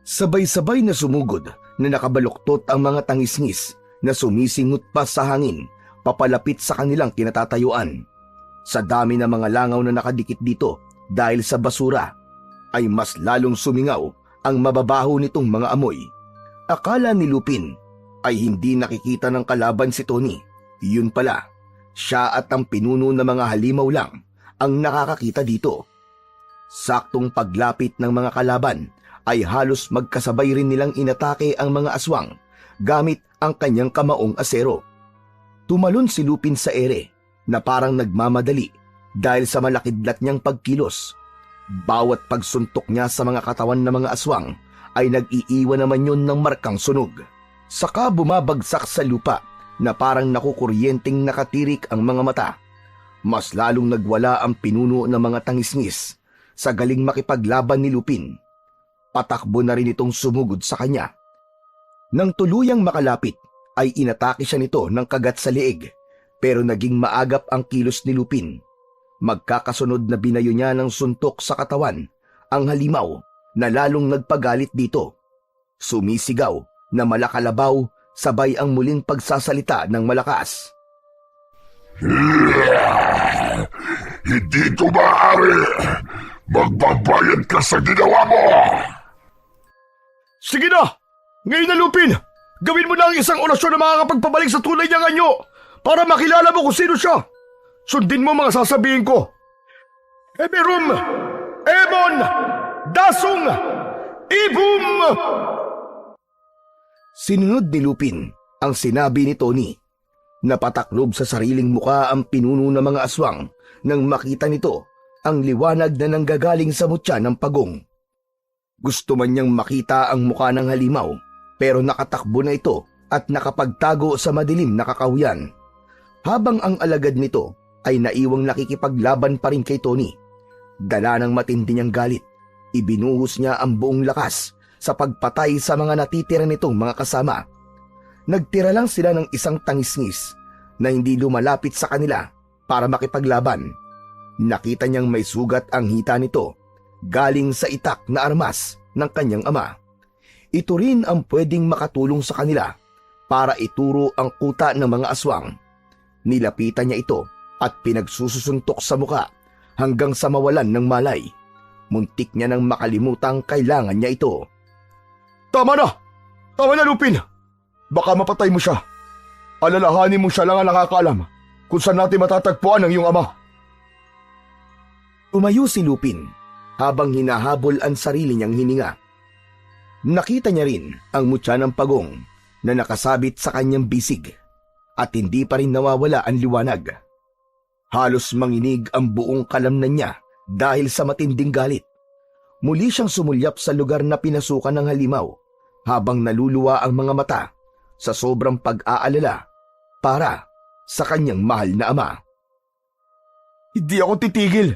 Sabay-sabay na sumugod na nakabaluktot ang mga tangisngis na sumisingot pa sa hangin papalapit sa kanilang kinatatayuan. Sa dami ng mga langaw na nakadikit dito dahil sa basura, ay mas lalong sumingaw ang mababaho nitong mga amoy. Akala ni Lupin ay hindi nakikita ng kalaban si Tony. Yun pala, siya at ang pinuno ng mga halimaw lang ang nakakakita dito. Saktong paglapit ng mga kalaban ay halos magkasabay rin nilang inatake ang mga aswang gamit ang kanyang kamaong asero. Tumalon si Lupin sa ere na parang nagmamadali dahil sa malakidlat niyang pagkilos. Bawat pagsuntok niya sa mga katawan ng mga aswang ay nag-iiwan naman yun ng markang sunog. Saka bumabagsak sa lupa na parang nakukuryenteng nakatirik ang mga mata. Mas lalong nagwala ang pinuno ng mga tangisngis sa galing makipaglaban ni Lupin. Patakbo na rin itong sumugod sa kanya. Nang tuluyang makalapit ay inatake siya nito ng kagat sa leeg, pero naging maagap ang kilos ni Lupin. Magkakasunod na binayo niya ng suntok sa katawan ang halimaw na lalong nagpagalit dito. Sumisigaw na malakalabaw sabay ang muling pagsasalita ng malakas. Hindi ko maaari! Magbabayad ka sa ginawa mo! Sige na! Ngayon na, Lupin! Gawin mo na ang isang orasyon na makakapagpabalik sa tunay niyang anyo para makilala mo kung sino siya. Sundin mo mga sasabihin ko. Eberum! Ebon! Dasung! Ibum! Sinunod ni Lupin ang sinabi ni Tony. Napataklob sa sariling muka ang pinuno ng mga aswang nang makita nito ang liwanag na nanggagaling sa mutya ng pagong. Gusto man niyang makita ang muka ng halimaw, pero nakatakbo na ito at nakapagtago sa madilim na kakahuyan. Habang ang alagad nito ay naiwang nakikipaglaban pa rin kay Tony. Dala ng matindi niyang galit, ibinuhos niya ang buong lakas sa pagpatay sa mga natitira nitong mga kasama. Nagtira lang sila ng isang tangisngis na hindi lumalapit sa kanila para makipaglaban. Nakita niyang may sugat ang hita nito galing sa itak na armas ng kanyang ama. Ito rin ang pwedeng makatulong sa kanila para ituro ang kuta ng mga aswang. Nilapitan niya ito at pinagsusuntok sa muka hanggang sa mawalan ng malay. Muntik niya nang makalimutang kailangan niya ito. Tama na! Tama na, Lupin! Baka mapatay mo siya. Alalahanin mo siya lang ang nakakaalam kung saan natin matatagpuan ang iyong ama. Tumayo si Lupin habang hinahabol ang sarili niyang hininga. Nakita niya rin ang mutya ng pagong na nakasabit sa kanyang bisig at hindi pa rin nawawala ang liwanag. Halos manginig ang buong kalamnan niya dahil sa matinding galit. Muli siyang sumulyap sa lugar na pinasukan ng halimaw habang naluluwa ang mga mata sa sobrang pag-aalala para sa kanyang mahal na ama. Hindi ako titigil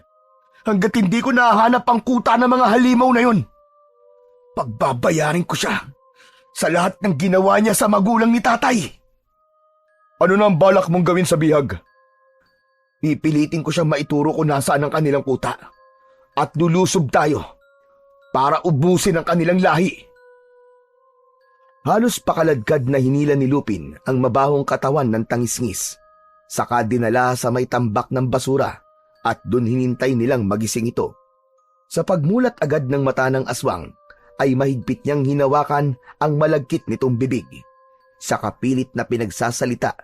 hanggat hindi ko nahanap ang kuta ng mga halimaw na yun. Pagbabayarin ko siya sa lahat ng ginawa niya sa magulang ni tatay. Ano na ang balak mong gawin sa bihag? Pipilitin ko siyang maituro kung nasaan ang kanilang kuta at lulusob tayo para ubusin ang kanilang lahi. Halos pakaladkad na hinila ni Lupin ang mabahong katawan ng tangisngis, saka dinala sa may tambak ng basura at dun hinintay nilang magising ito. Sa pagmulat agad ng mata ng aswang ay mahigpit niyang hinawakan ang malagkit nitong bibig. Sa kapilit na pinagsasalita,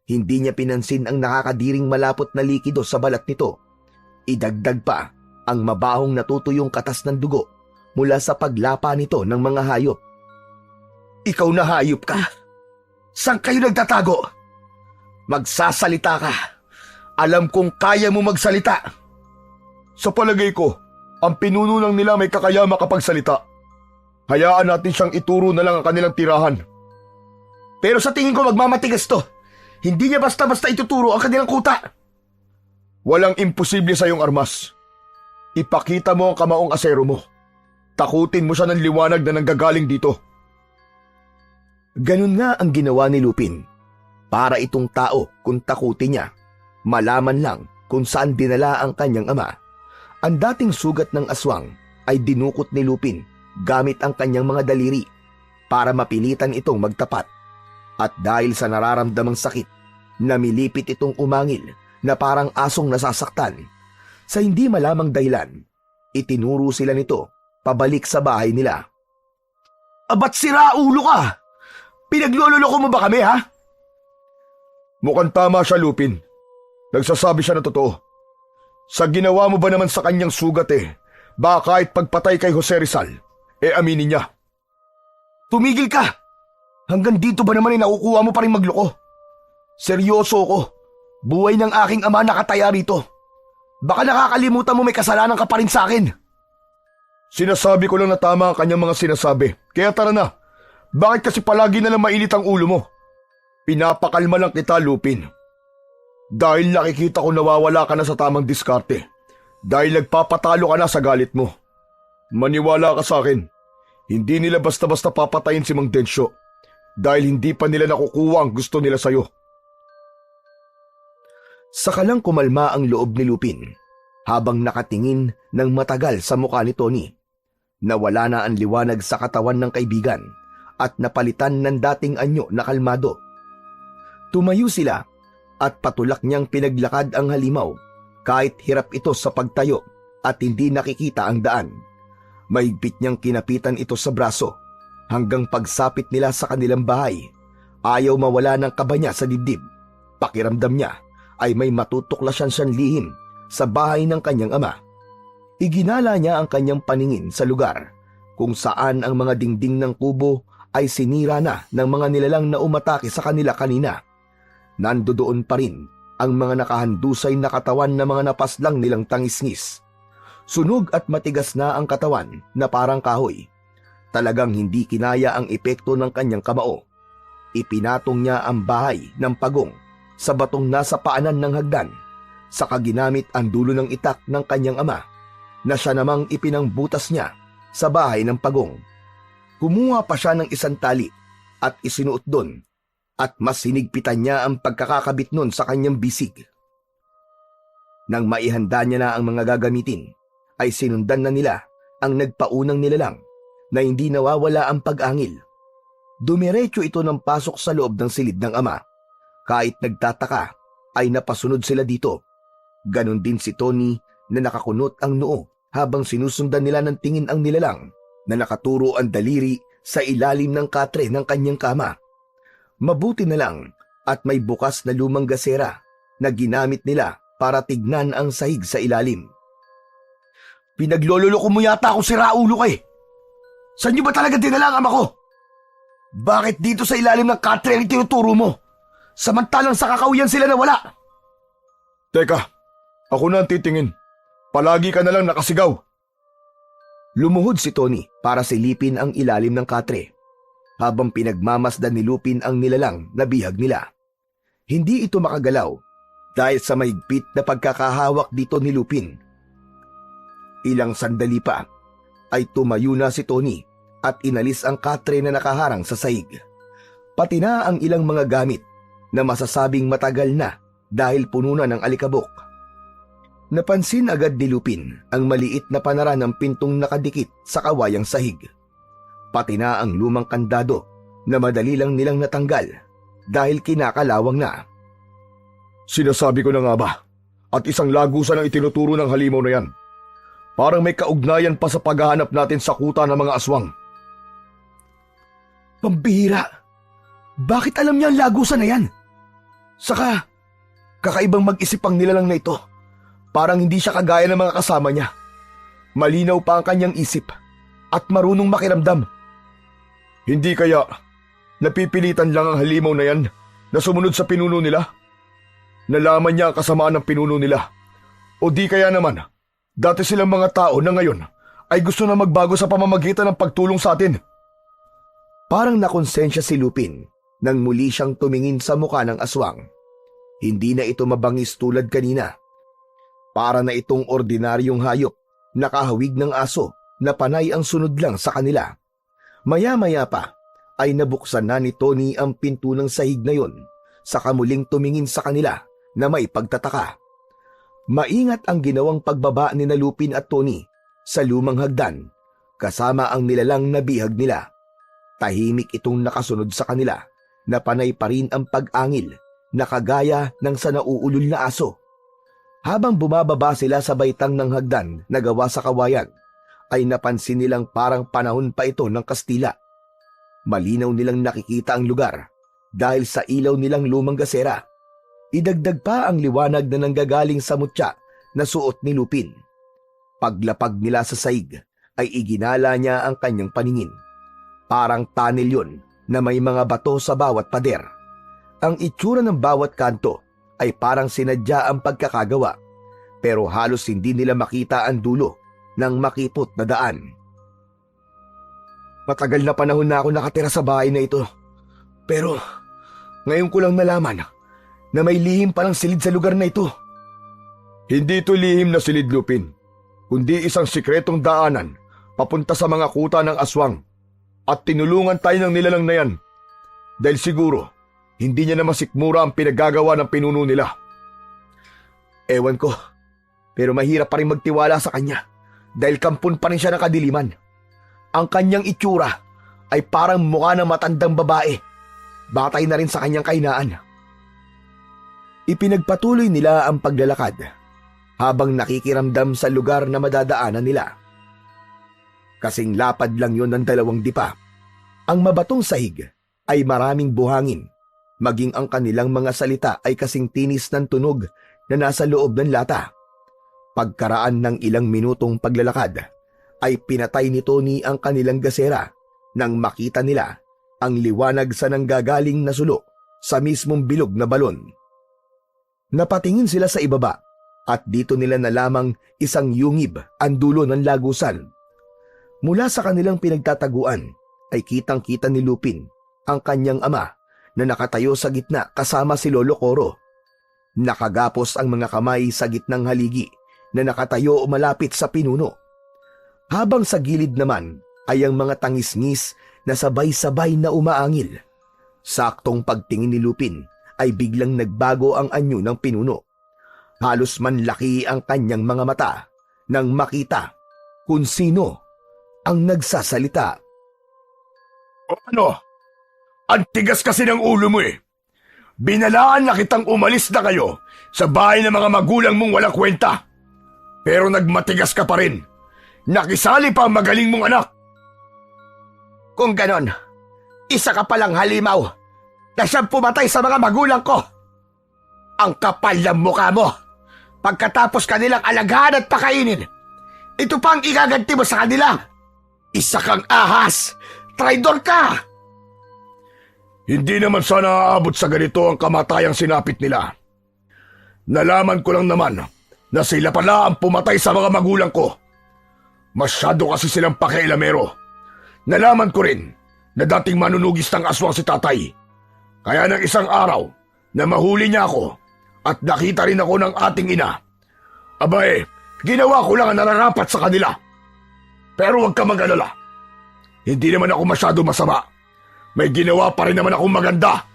hindi niya pinansin ang nakakadiring malapot na likido sa balat nito. Idagdag pa ang mabahong natutuyong katas ng dugo mula sa paglapa nito ng mga hayop. Ikaw na hayop ka. Saan kayo nagtatago? Magsasalita ka. Alam kong kaya mo magsalita. Sa palagay ko, ang pinuno lang nila may kakaya makapagsalita. Hayaan natin siyang ituro na lang ang kanilang tirahan. Pero sa tingin ko magmamatigas to. Hindi niya basta-basta ituturo ang kanilang kuta. Walang imposible sa iyong armas. Ipakita mo ang kamaong asero mo. Takutin mo siya ng liwanag na nanggagaling dito. Ganun nga ang ginawa ni Lupin. Para itong tao kung takutin niya, malaman lang kung saan dinala ang kanyang ama. Ang dating sugat ng aswang ay dinukot ni Lupin gamit ang kanyang mga daliri para mapilitan itong magtapat. At dahil sa nararamdamang sakit, namilipit itong umangil na parang asong nasasaktan. Sa hindi malamang dahilan, itinuro sila nito pabalik sa bahay nila. Abat sira ulo ka! Pinaglololoko mo ba kami, ha? Mukhang tama siya, Lupin. Nagsasabi siya na totoo. Sa ginawa mo ba naman sa kanyang sugat baka kahit pagpatay kay Jose Rizal, aminin niya. Tumigil ka! Hanggang dito ba naman nakukuha mo pa rin magloko? Seryoso ko. Buhay ng aking ama nakataya rito. Baka nakakalimutan mo may kasalanan ka pa rin sa akin. Sinasabi ko lang na tama ang kanyang mga sinasabi. Kaya tara na. Bakit kasi palagi na lang mainit ang ulo mo? Pinapakalma lang kita, Lupin. Dahil nakikita ko nawawala ka na sa tamang diskarte. Dahil nagpapatalo ka na sa galit mo. Maniwala ka sa akin. Hindi nila basta-basta papatayin si Mang Densyo. Dahil hindi pa nila nakukuha ang gusto nila sa'yo. Saka lang kumalma ang loob ni Lupin habang nakatingin ng matagal sa mukha ni Tony. Nawala na ang liwanag sa katawan ng kaibigan at napalitan ng dating anyo na kalmado. Tumayo sila at patulak niyang pinaglakad ang halimaw kahit hirap ito sa pagtayo at hindi nakikita ang daan. Mahigpit niyang kinapitan ito sa braso hanggang pagsapit nila sa kanilang bahay. Ayaw mawala ng kaba niya sa dibdib. Pakiramdam niya ay may matutuklasan siyang lihim sa bahay ng kanyang ama. Iginala niya ang kanyang paningin sa lugar kung saan ang mga dingding ng kubo ay sinira na ng mga nilalang na umatake sa kanila kanina. Nandoon pa rin ang mga nakahandusay na katawan na mga napaslang nilang tangisngis. Sunog at matigas na ang katawan na parang kahoy. Talagang hindi kinaya ang epekto ng kanyang kamao. Ipinatong niya ang bahay ng pagong sa batong nasa paanan ng hagdan, saka ginamit ang dulo ng itak ng kanyang ama na siya namang ipinangbutas niya sa bahay ng pagong. Kumuha pa siya ng isang tali at isinuot doon at mas hinigpitan niya ang pagkakakabit nun sa kanyang bisig. Nang maihanda niya na ang mga gagamitin, ay sinundan na nila ang nagpaunang nilalang na hindi nawawala ang pag-angil. Dumiretso ito ng pasok sa loob ng silid ng ama. Kahit nagtataka, ay napasunod sila dito. Ganon din si Tony na nakakunot ang noo habang sinusundan nila ng tingin ang nilalang na nakaturo ang daliri sa ilalim ng katre ng kanyang kama. Mabuti na lang at may bukas na lumang gasera na ginamit nila para tignan ang sahig sa ilalim. Pinaglololoko mo yata ako, siraulo ka eh. Saan niyo ba talaga dinala ang ama ko? Bakit dito sa ilalim ng katre ang tinuturo mo? Samantalang sa kakawiyan sila na wala. Teka, ako na ang titingin. Palagi ka na lang nakasigaw. Lumuhod si Tony para silipin ang ilalim ng katre, habang pinagmamasdan ni Lupin ang nilalang na bihag nila. Hindi ito makagalaw dahil sa mahigpit na pagkakahawak dito ni Lupin. Ilang sandali pa ay tumayo na si Tony at inalis ang katre na nakaharang sa sahig. Pati na ang ilang mga gamit na masasabing matagal na dahil puno na ng alikabok. Napansin agad ni Lupin ang maliit na panara ng pintong nakadikit sa kawayang sahig. Pati na ang lumang kandado na madali lang nilang natanggal dahil kinakalawang na. Sinasabi ko na nga ba? At isang lagusan ang itinuturo ng halimaw na yan. Parang may kaugnayan pa sa paghahanap natin sa kuta ng mga aswang. Pambihira! Bakit alam niya ang lagusan na yan? Saka, kakaibang mag-isip ang nilalang na ito. Parang hindi siya kagaya ng mga kasama niya. Malinaw pa ang kanyang isip at marunong makiramdam. Hindi kaya napipilitan lang ang halimaw na yan na sumunod sa pinuno nila? Nalaman niya ang kasamaan ng pinuno nila. O di kaya naman, dati silang mga tao na ngayon ay gusto na magbago sa pamamagitan ng pagtulong sa atin. Parang nakonsensya si Lupin nang muli siyang tumingin sa mukha ng aswang. Hindi na ito mabangis tulad kanina. Para na itong ordinaryong hayop, nakahawig ng aso na panay ang sunod lang sa kanila. Maya-maya pa ay nabuksan na ni Tony ang pinto ng sahig na yon, saka muling tumingin sa kanila na may pagtataka. Maingat ang ginawang pagbaba ni Lupin at Tony sa lumang hagdan, kasama ang nilalang na bihag nila. Tahimik itong nakasunod sa kanila na panay pa rin ang pag-angil na kagaya ng sa nauulol na aso. Habang bumababa sila sa baitang ng hagdan na gawa sa kawayan, ay napansin nilang parang panahon pa ito ng Kastila. Malinaw nilang nakikita ang lugar dahil sa ilaw nilang lumang gasera. Idagdag pa ang liwanag na nanggagaling sa mutya na suot ni Lupin. Paglapag nila sa saig ay iginala niya ang kanyang paningin. Parang tunnel yun na may mga bato sa bawat pader. Ang itsura ng bawat kanto ay parang sinadya ang pagkakagawa, pero halos hindi nila makita ang dulo ng makipot na daan. Matagal na panahon na ako nakatira sa bahay na ito, pero ngayon ko lang nalaman na may lihim palang silid sa lugar na ito. Hindi ito lihim na silid, Lupin, kundi isang sikretong daanan papunta sa mga kuta ng aswang. At tinulungan tayo ng nilalang na yan dahil siguro hindi niya na masikmura ang pinagagawa ng pinuno nila. Ewan ko, pero mahirap pa rin magtiwala sa kanya dahil kampon pa rin siya ng kadiliman. Ang kanyang itsura ay parang mukha ng matandang babae, batay na rin sa kanyang kahinaan. Ipinagpatuloy nila ang paglalakad habang nakikiramdam sa lugar na madadaanan nila. Kasing lapad lang yon ng 2 dipa. Ang mabatong sahig ay maraming buhangin, maging ang kanilang mga salita ay kasing tinis ng tunog na nasa loob ng lata. Pagkaraan ng ilang minutong paglalakad, ay pinatay ni Tony ang kanilang gasera nang makita nila ang liwanag sa nanggagaling na sulo sa mismong bilog na balon. Napatingin sila sa ibaba at dito nila nalamang isang yungib ang dulo ng lagusan. Mula sa kanilang pinagtataguan ay kitang-kita ni Lupin ang kanyang ama na nakatayo sa gitna kasama si Lolo Coro. Nakagapos ang mga kamay sa gitnang haligi na nakatayo o malapit sa pinuno. Habang sa gilid naman ay ang mga tangisngis na sabay-sabay na umaangil. Saktong pagtingin ni Lupin ay biglang nagbago ang anyo ng pinuno. Halos manlaki ang kanyang mga mata nang makita kung sino ang nagsasalita. Ano? Ang tigas kasi ng ulo mo eh. Binalaan na kitang umalis na kayo sa bahay ng mga magulang mong walang kwenta. Pero nagmatigas ka pa rin. Nakisali pa ang magaling mong anak. Kung ganon, isa ka palang halimaw na siyang pumatay sa mga magulang ko. Ang kapal ng mukha mo. Pagkatapos kanilang alaghan at pakainin, ito pa ang igaganti mo sa kanila. Isa kang ahas. Traidor ka! Hindi naman sana aabot sa ganito ang kamatayang sinapit nila. Nalaman ko lang naman na sila pala ang pumatay sa mga magulang ko. Masyado kasi silang pakialamero. Nalaman ko rin na dating manunugis ng aswang si tatay. Kaya ng isang araw na mahuli niya ako at nakita rin ako ng ating ina. Ginawa ko lang ang nararapat sa kanila. Pero huwag ka mag-alala. Hindi naman ako masyado masama. May ginawa pa rin naman akong maganda.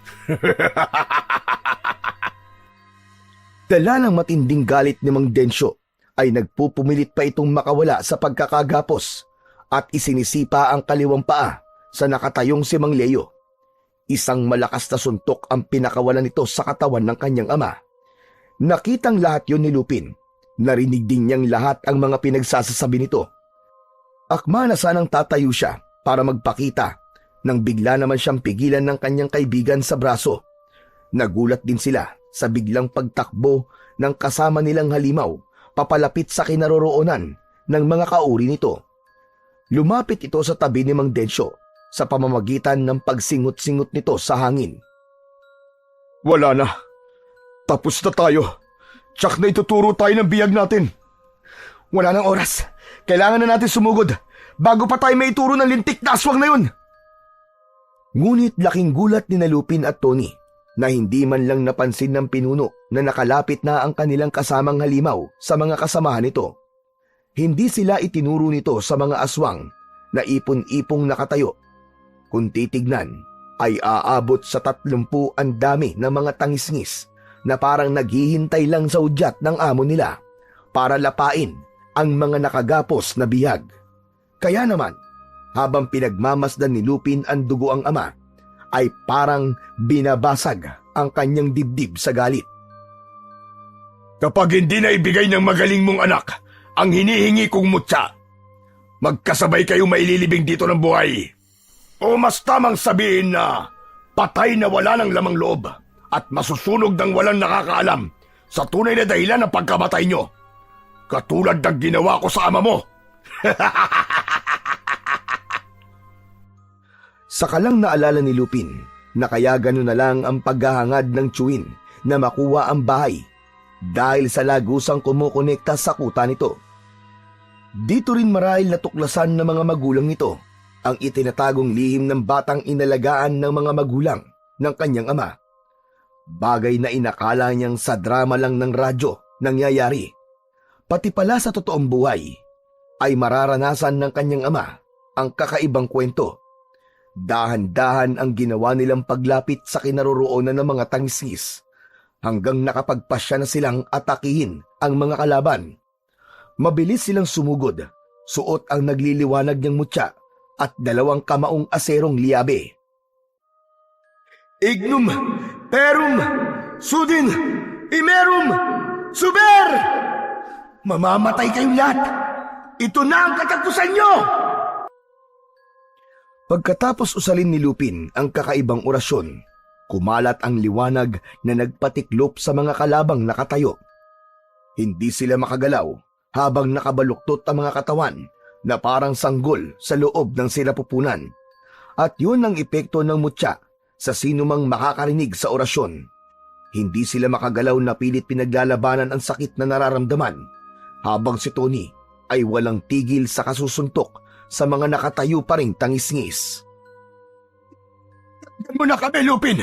Dala ng matinding galit ni Mang Densyo ay nagpupumilit pa itong makawala sa pagkakagapos at isinisipa ang kaliwang paa sa nakatayong si Mang Leo. Isang malakas na suntok ang pinakawalan nito sa katawan ng kanyang ama. Nakitang lahat yon ni Lupin. Narinig din niyang lahat ang mga pinagsasasabi nito. Akma na sanang tatayo siya para magpakita nang bigla naman siyang pigilan ng kanyang kaibigan sa braso. Nagulat din sila sa biglang pagtakbo ng kasama nilang halimaw papalapit sa kinaroroonan ng mga kauri nito. Lumapit ito sa tabi ni Mang Densyo sa pamamagitan ng pagsingot-singot nito sa hangin. Wala na. Tapos na tayo. Tsak na ituturo tayo ng biyag natin. Wala nang oras. Kailangan na natin sumugod bago pa tayo may ituro ng lintik na aswang na yun. Ngunit laking gulat ni Lupin at Tony na hindi man lang napansin ng pinuno na nakalapit na ang kanilang kasamang halimaw sa mga kasamahan nito. Hindi sila itinuro nito sa mga aswang na ipon-ipong nakatayo. Kung titignan, ay aabot sa 30 ang dami ng mga tangisngis na parang naghihintay lang sa udyat ng amo nila para lapain ang mga nakagapos na bihag. Kaya naman, habang pinagmamasdan ni Lupin ang dugo ang ama, ay parang binabasag ang kanyang dibdib sa galit. Kapag hindi na ibigay ng magaling mong anak ang hinihingi kong mutya, magkasabay kayo maililibing dito ng buhay. O mas tamang sabihin na patay na wala ng lamang loob at masusunog ng walang nakakaalam sa tunay na dahilan ng pagkamatay nyo. Katulad ng ginawa ko sa ama mo. Saka lang naalala ni Lupin na kaya gano'n na lang ang paghahangad ng tiyuin na makuha ang bahay dahil sa lagusang kumukonekta sa kuta nito. Dito rin marahil natuklasan ng mga magulang nito ang itinatagong lihim ng batang inalagaan ng mga magulang ng kanyang ama. Bagay na inakala niyang sa drama lang ng radyo nangyayari. Pati pala sa totoong buhay ay mararanasan ng kanyang ama ang kakaibang kwento. Dahan-dahan ang ginawa nilang paglapit sa kinaroroonan ng mga tangisngis hanggang nakapagpasya na silang atakihin ang mga kalaban. Mabilis silang sumugod, suot ang nagliliwanag niyang mutya at 2 kamaong aserong liabe. Ignum, Perum, Sudin, Imerum, Suber! Mamamatay kayong lahat! Ito na ang katapusan nyo! Pagkatapos usalin ni Lupin ang kakaibang orasyon, kumalat ang liwanag na nagpatiklop sa mga kalabang nakatayo. Hindi sila makagalaw habang nakabaluktot ang mga katawan na parang sanggol sa loob ng sinapupunan. At yun ang epekto ng mutya sa sinumang makakarinig sa orasyon. Hindi sila makagalaw na pilit pinaglalabanan ang sakit na nararamdaman, habang si Tony ay walang tigil sa kasusuntok sa mga nakatayo pa ring tangisngis. Tignan mo na kami, Lupin!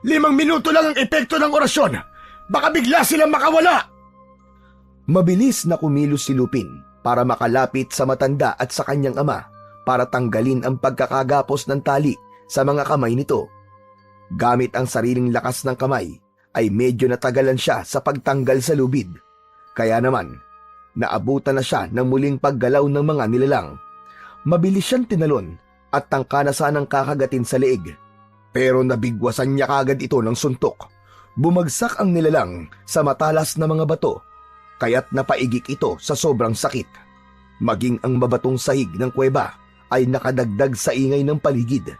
5 minuto lang ang epekto ng orasyon! Baka bigla silang makawala! Mabilis na kumilos si Lupin para makalapit sa matanda at sa kanyang ama para tanggalin ang pagkakagapos ng tali sa mga kamay nito. Gamit ang sariling lakas ng kamay ay medyo natagalan siya sa pagtanggal sa lubid. Kaya naman, naabutan na siya ng muling paggalaw ng mga nilalang. Mabilis siyang tinalon at tangka na sanang kakagatin sa leeg. Pero nabigwasan niya kagad ito ng suntok. Bumagsak ang nilalang sa matalas na mga bato, kaya't napaigik ito sa sobrang sakit. Maging ang mabatong sahig ng kuweba ay nakadagdag sa ingay ng paligid.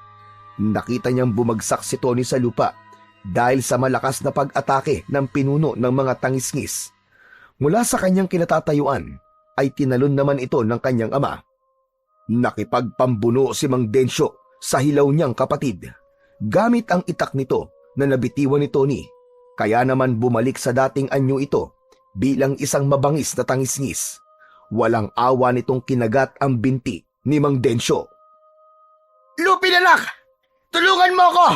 Nakita niyang bumagsak si Tony sa lupa dahil sa malakas na pag-atake ng pinuno ng mga tangisngis. Mula sa kanyang kinatatayuan ay tinalon naman ito ng kanyang ama. Nakipagpambuno si Mang Densyo sa hilaw niyang kapatid. Gamit ang itak nito na nabitiwan ni Tony, kaya naman bumalik sa dating anyo ito bilang isang mabangis na tangisngis. Walang awa nitong kinagat ang binti ni Mang Densyo. Lupin anak! Tulungan mo ako!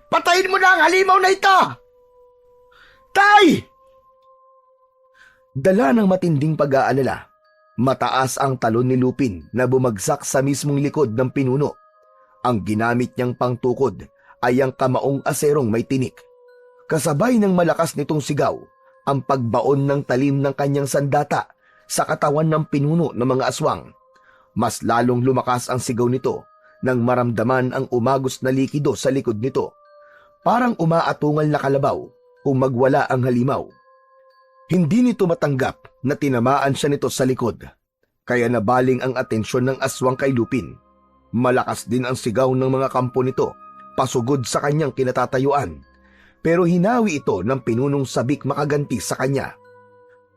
Patayin mo na ang halimaw na ito! Tay! Dala ng matinding pag-aalala, mataas ang talon ni Lupin na bumagsak sa mismong likod ng pinuno. Ang ginamit niyang pangtukod ay ang kamaong aserong may tinik. Kasabay ng malakas nitong sigaw, ang pagbaon ng talim ng kanyang sandata sa katawan ng pinuno ng mga aswang. Mas lalong lumakas ang sigaw nito nang maramdaman ang umagos na likido sa likod nito. Parang umaatungal na kalabaw kung magwala ang halimaw. Hindi nito matanggap na tinamaan siya nito sa likod, kaya nabaling ang atensyon ng aswang kay Lupin. Malakas din ang sigaw ng mga kampo nito, pasugod sa kanyang kinatatayuan, pero hinawi ito ng pinunong sabik makaganti sa kanya.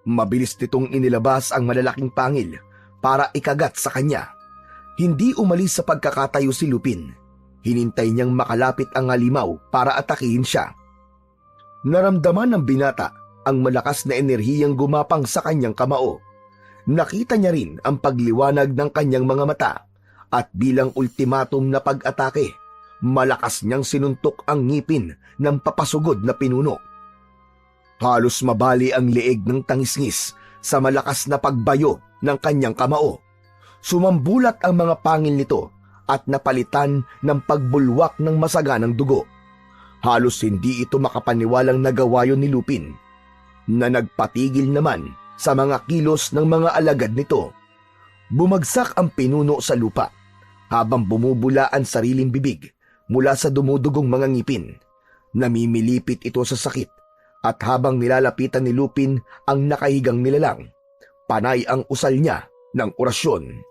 Mabilis nitong inilabas ang malalaking pangil para ikagat sa kanya. Hindi umalis sa pagkakatayo si Lupin. Hinintay niyang makalapit ang halimaw para atakihin siya. Naramdaman ng binata ang malakas na enerhiyang gumapang sa kanyang kamao. Nakita niya rin ang pagliwanag ng kanyang mga mata at bilang ultimatum na pag-atake, malakas niyang sinuntok ang ngipin ng papasugod na pinuno. Halos mabali ang leeg ng tangisngis sa malakas na pagbayo ng kanyang kamao. Sumambulat ang mga pangil nito at napalitan ng pagbulwak ng masaganang dugo. Halos hindi ito makapaniwalang nagawa yun ni Lupin, na nagpatigil naman sa mga kilos ng mga alagad nito. Bumagsak ang pinuno sa lupa habang bumubula ang sariling bibig mula sa dumudugong mga ngipin. Namimilipit ito sa sakit at habang nilalapitan ni Lupin ang nakahigang nilalang, panay ang usal niya ng orasyon.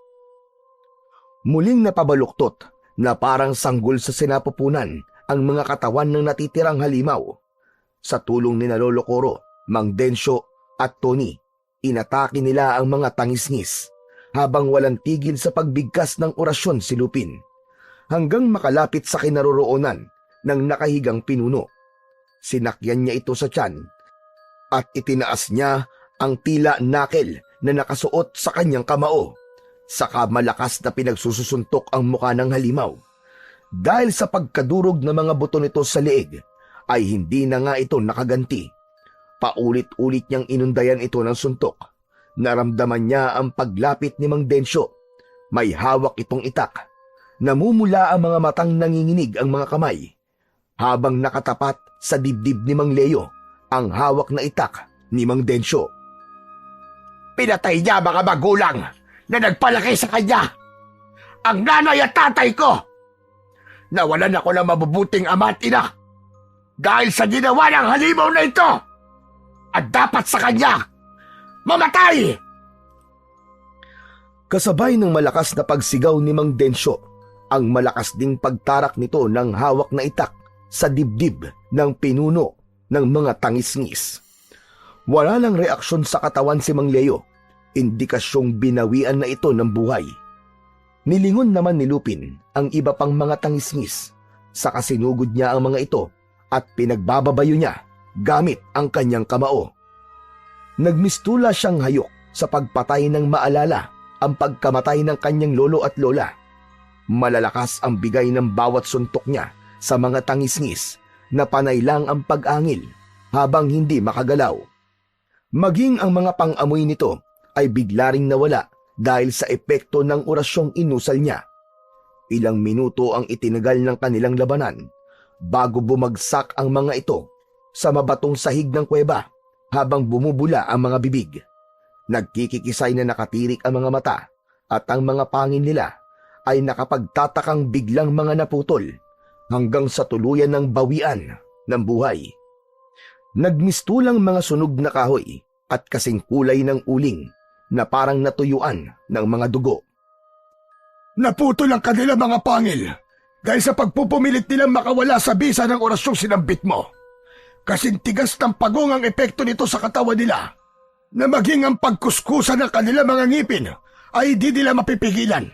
Muling napabaluktot na parang sanggol sa sinapupunan ang mga katawan ng natitirang halimaw. Sa tulong ni Lolo Coro, Mang Densyo at Tony, inatake nila ang mga tangisngis habang walang tigil sa pagbigkas ng orasyon si Lupin, hanggang makalapit sa kinaroroonan ng nakahigang pinuno. Sinakyan niya ito sa tiyan at itinaas niya ang tila nakel na nakasuot sa kanyang kamao. Saka malakas na pinagsususuntok ang muka ng halimaw. Dahil sa pagkadurog ng mga buto nito sa leeg, ay hindi na nga ito nakaganti. Paulit-ulit niyang inundayan ito ng suntok. Naramdaman niya ang paglapit ni Mang Densyo. May hawak itong itak. Namumula ang mga matang nanginginig ang mga kamay, habang nakatapat sa dibdib ni Mang Leo ang hawak na itak ni Mang Densyo. Pinatay niya mga magulang na nagpalaki sa kanya. Ang nanay at tatay ko. Nawalan ako ng mabubuting ama at ina dahil sa ginawa ng halimaw na ito. At dapat sa kanya mamatay. Kasabay ng malakas na pagsigaw ni Mang Densyo, ang malakas ding pagtarak nito ng hawak na itak sa dibdib ng pinuno ng mga tangisngis. Wala lang reaksyon sa katawan si Mang Leo, indikasyong binawian na ito ng buhay. Nilingon naman ni Lupin ang iba pang mga tangisngis, saka sinugod niya ang mga ito at pinagbababayo niya gamit ang kanyang kamao. Nagmistula siyang hayok sa pagpatay ng maalala ang pagkamatay ng kanyang lolo at lola. Malalakas ang bigay ng bawat suntok niya sa mga tangisngis na panay lang ang pag-angil habang hindi makagalaw. Maging ang mga pang-amoy nito ay bigla ring nawala dahil sa epekto ng orasyong inusal niya. Ilang minuto ang itinagal ng kanilang labanan bago bumagsak ang mga ito sa mabatong sahig ng kuweba habang bumubula ang mga bibig. Nagkikikisay na nakatirik ang mga mata at ang mga pangin nila ay nakapagtatakang biglang mga naputol hanggang sa tuluyan ng bawian ng buhay. Nagmistulang mga sunog na kahoy at kasing kulay ng uling na parang natuyuan ng mga dugo. Naputol ang kanila mga pangil dahil sa pagpupumilit nilang makawala sa bisa ng orasyong sinambit mo. Kasing tigas ng pagong ang epekto nito sa katawan nila na maging ang pagkuskusan ng kanila mga ngipin ay di nila mapipigilan.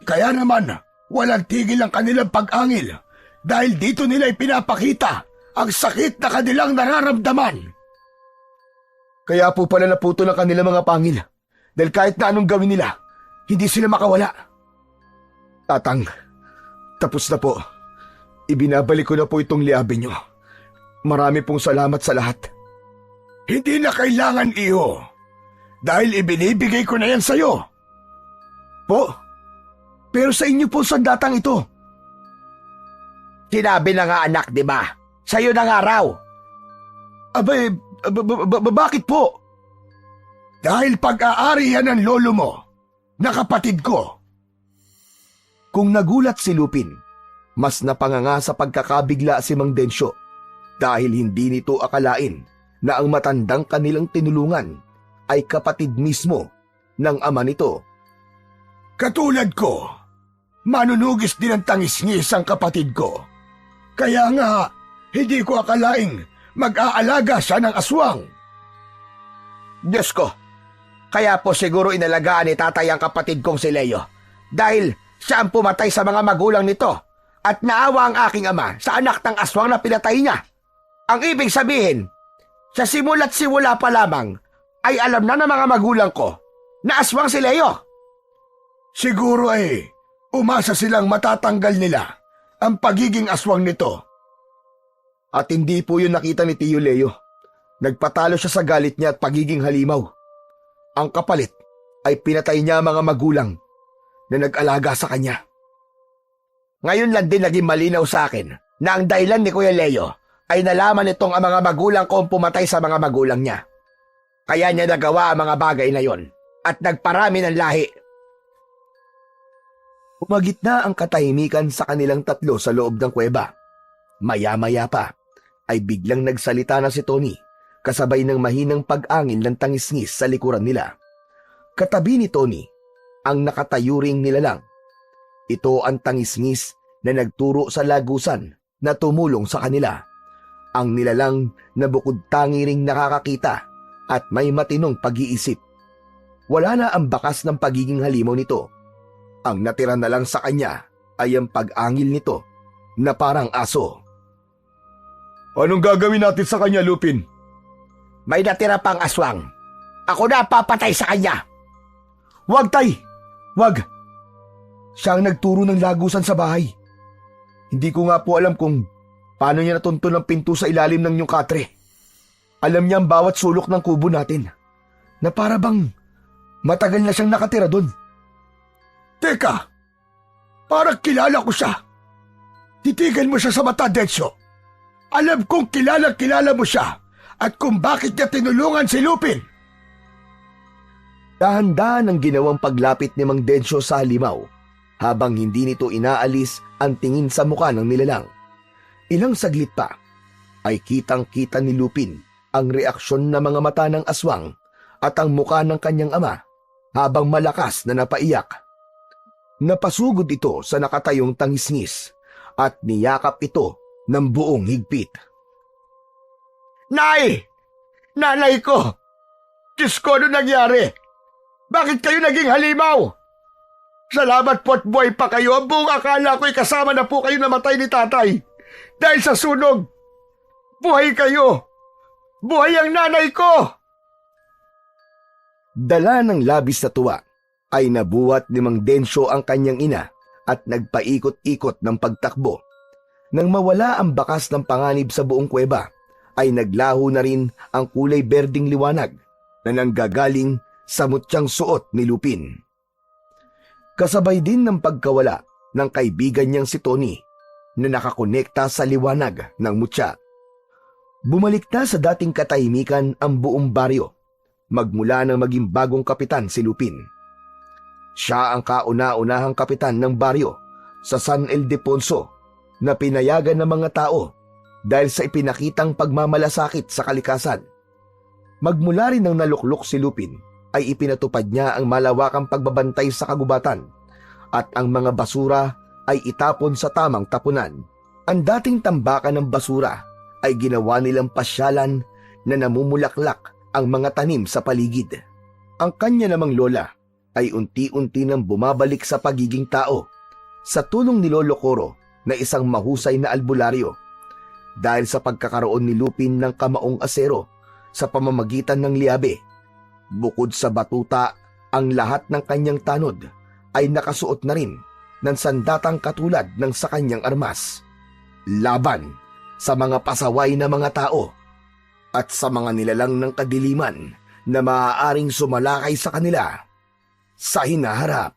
Kaya naman, walang tigil ang kanilang pag-angil dahil dito nila ipinapakita ang sakit na kanilang nararamdaman. Kaya po pala naputol ang kanilang mga pangil dahil kahit na anong gawin nila, hindi sila makawala. Tatang, tapos na po. Ibinabalik ko na po itong liabe nyo. Marami pong salamat sa lahat. Hindi na kailangan, iho. Dahil ibinibigay ko na yan sa'yo. Po, pero sa inyo po sandatang ito. Sinabi na nga anak, di ba? Sa'yo na nga raw. Abay, bakit po? Dahil pag-aari yan ng lolo mo, na kapatid ko. Kung nagulat si Lupin, mas napanganga sa pagkakabigla si Mang Densyo dahil hindi nito akalain na ang matandang kanilang tinulungan ay kapatid mismo ng ama nito. Katulad ko, manunugis din ang tangis-ngis ang kapatid ko. Kaya nga, hindi ko akalaing mag-aalaga siya ng aswang. Diyos ko, kaya po siguro inalagaan ni tatay ang kapatid kong si Leo dahil siya ang pumatay sa mga magulang nito at naawa ang aking ama sa anak ng aswang na pinatay niya. Ang ibig sabihin, sa simula't simula pa lamang ay alam na ng mga magulang ko na aswang si Leo. Siguro ay umasa silang matatanggal nila ang pagiging aswang nito. At hindi po yun nakita ni Tio Leo. Nagpatalo siya sa galit niya at pagiging halimaw. Ang kapalit ay pinatay niya ang mga magulang na nag-alaga sa kanya. Ngayon lang din naging malinaw sa akin na ang dahilan ni Kuya Leo ay nalaman nitong ang mga magulang ko ang pumatay sa mga magulang niya. Kaya niya nagawa ang mga bagay na yon at nagparami ng lahi. Umagit na ang katahimikan sa kanilang tatlo sa loob ng kuweba. Maya-maya pa ay biglang nagsalita na si Tony kasabay ng mahinang pag-angin ng tangisngis sa likuran nila. Katabi ni Tony ang nakatayuring nilalang. Ito ang tangisngis na nagturo sa lagusan na tumulong sa kanila. Ang nilalang na bukod tangi ring nakakakita at may matinong pag-iisip. Wala na ang bakas ng pagiging halimaw nito. Ang natira na lang sa kanya ay ang pag-angil nito na parang aso. Anong gagawin natin sa kanya, Lupin? May natira pang aswang. Ako na papatay sa kanya. Wag, tay! Wag! Siya ang nagturo ng lagusan sa bahay. Hindi ko nga po alam kung paano niya natuntun ang pinto sa ilalim ng inyong katre. Alam niya ang bawat sulok ng kubo natin. Na para bang matagal na siyang nakatira doon. Teka, parang kilala ko siya. Titigan mo siya sa mata, Densyo. Alam kong kilala mo siya at kung bakit niya tinulungan si Lupin. Dahan-dahan ang ginawang paglapit ni Mang Densyo sa halimaw habang hindi nito inaalis ang tingin sa mukha ng nilalang. Ilang saglit pa ay kitang-kita ni Lupin ang reaksyon ng mga mata ng aswang at ang mukha ng kanyang ama habang malakas na napaiyak. Napasugod ito sa nakatayong tangisngis at niyakap ito ng buong higpit. Nay! Nanay ko! Diyos ko, ano nangyari? Bakit kayo naging halimaw? Salamat po at buhay pa kayo. Ang buong akala ko'y kasama na po kayo namatay ni tatay. Dahil sa sunog. Buhay kayo. Buhay ang nanay ko. Dala ng labis na tuwa ay nabuhat ni Mang Densyo ang kanyang ina at nagpaikot-ikot ng pagtakbo. Nang mawala ang bakas ng panganib sa buong kuweba, ay naglaho na rin ang kulay berding liwanag na nanggagaling sa mutyang suot ni Lupin. Kasabay din ng pagkawala ng kaibigan niyang si Tony na nakakonekta sa liwanag ng mutya. Bumalik na sa dating katahimikan ang buong baryo magmula nang maging bagong kapitan si Lupin. Siya ang kauna-unahang kapitan ng baryo sa San Ildefonso na pinayagan ng mga tao dahil sa ipinakitang pagmamalasakit sa kalikasan. Magmula rin nang naluklok si Lupin ay ipinatupad niya ang malawakang pagbabantay sa kagubatan at ang mga basura ay itapon sa tamang tapunan. Ang dating tambakan ng basura ay ginawa nilang pasyalan na namumulaklak ang mga tanim sa paligid. Ang kanya namang lola ay unti-unti nang bumabalik sa pagiging tao sa tulong ni Lolo Coro na isang mahusay na albularyo dahil sa pagkakaroon ni Lupin ng kamaong asero sa pamamagitan ng liabe. Bukod sa batuta, ang lahat ng kanyang tanod ay nakasuot na rin ng sandatang katulad ng sa kanyang armas. Laban sa mga pasaway na mga tao at sa mga nilalang ng kadiliman na maaaring sumalakay sa kanila sa hinaharap.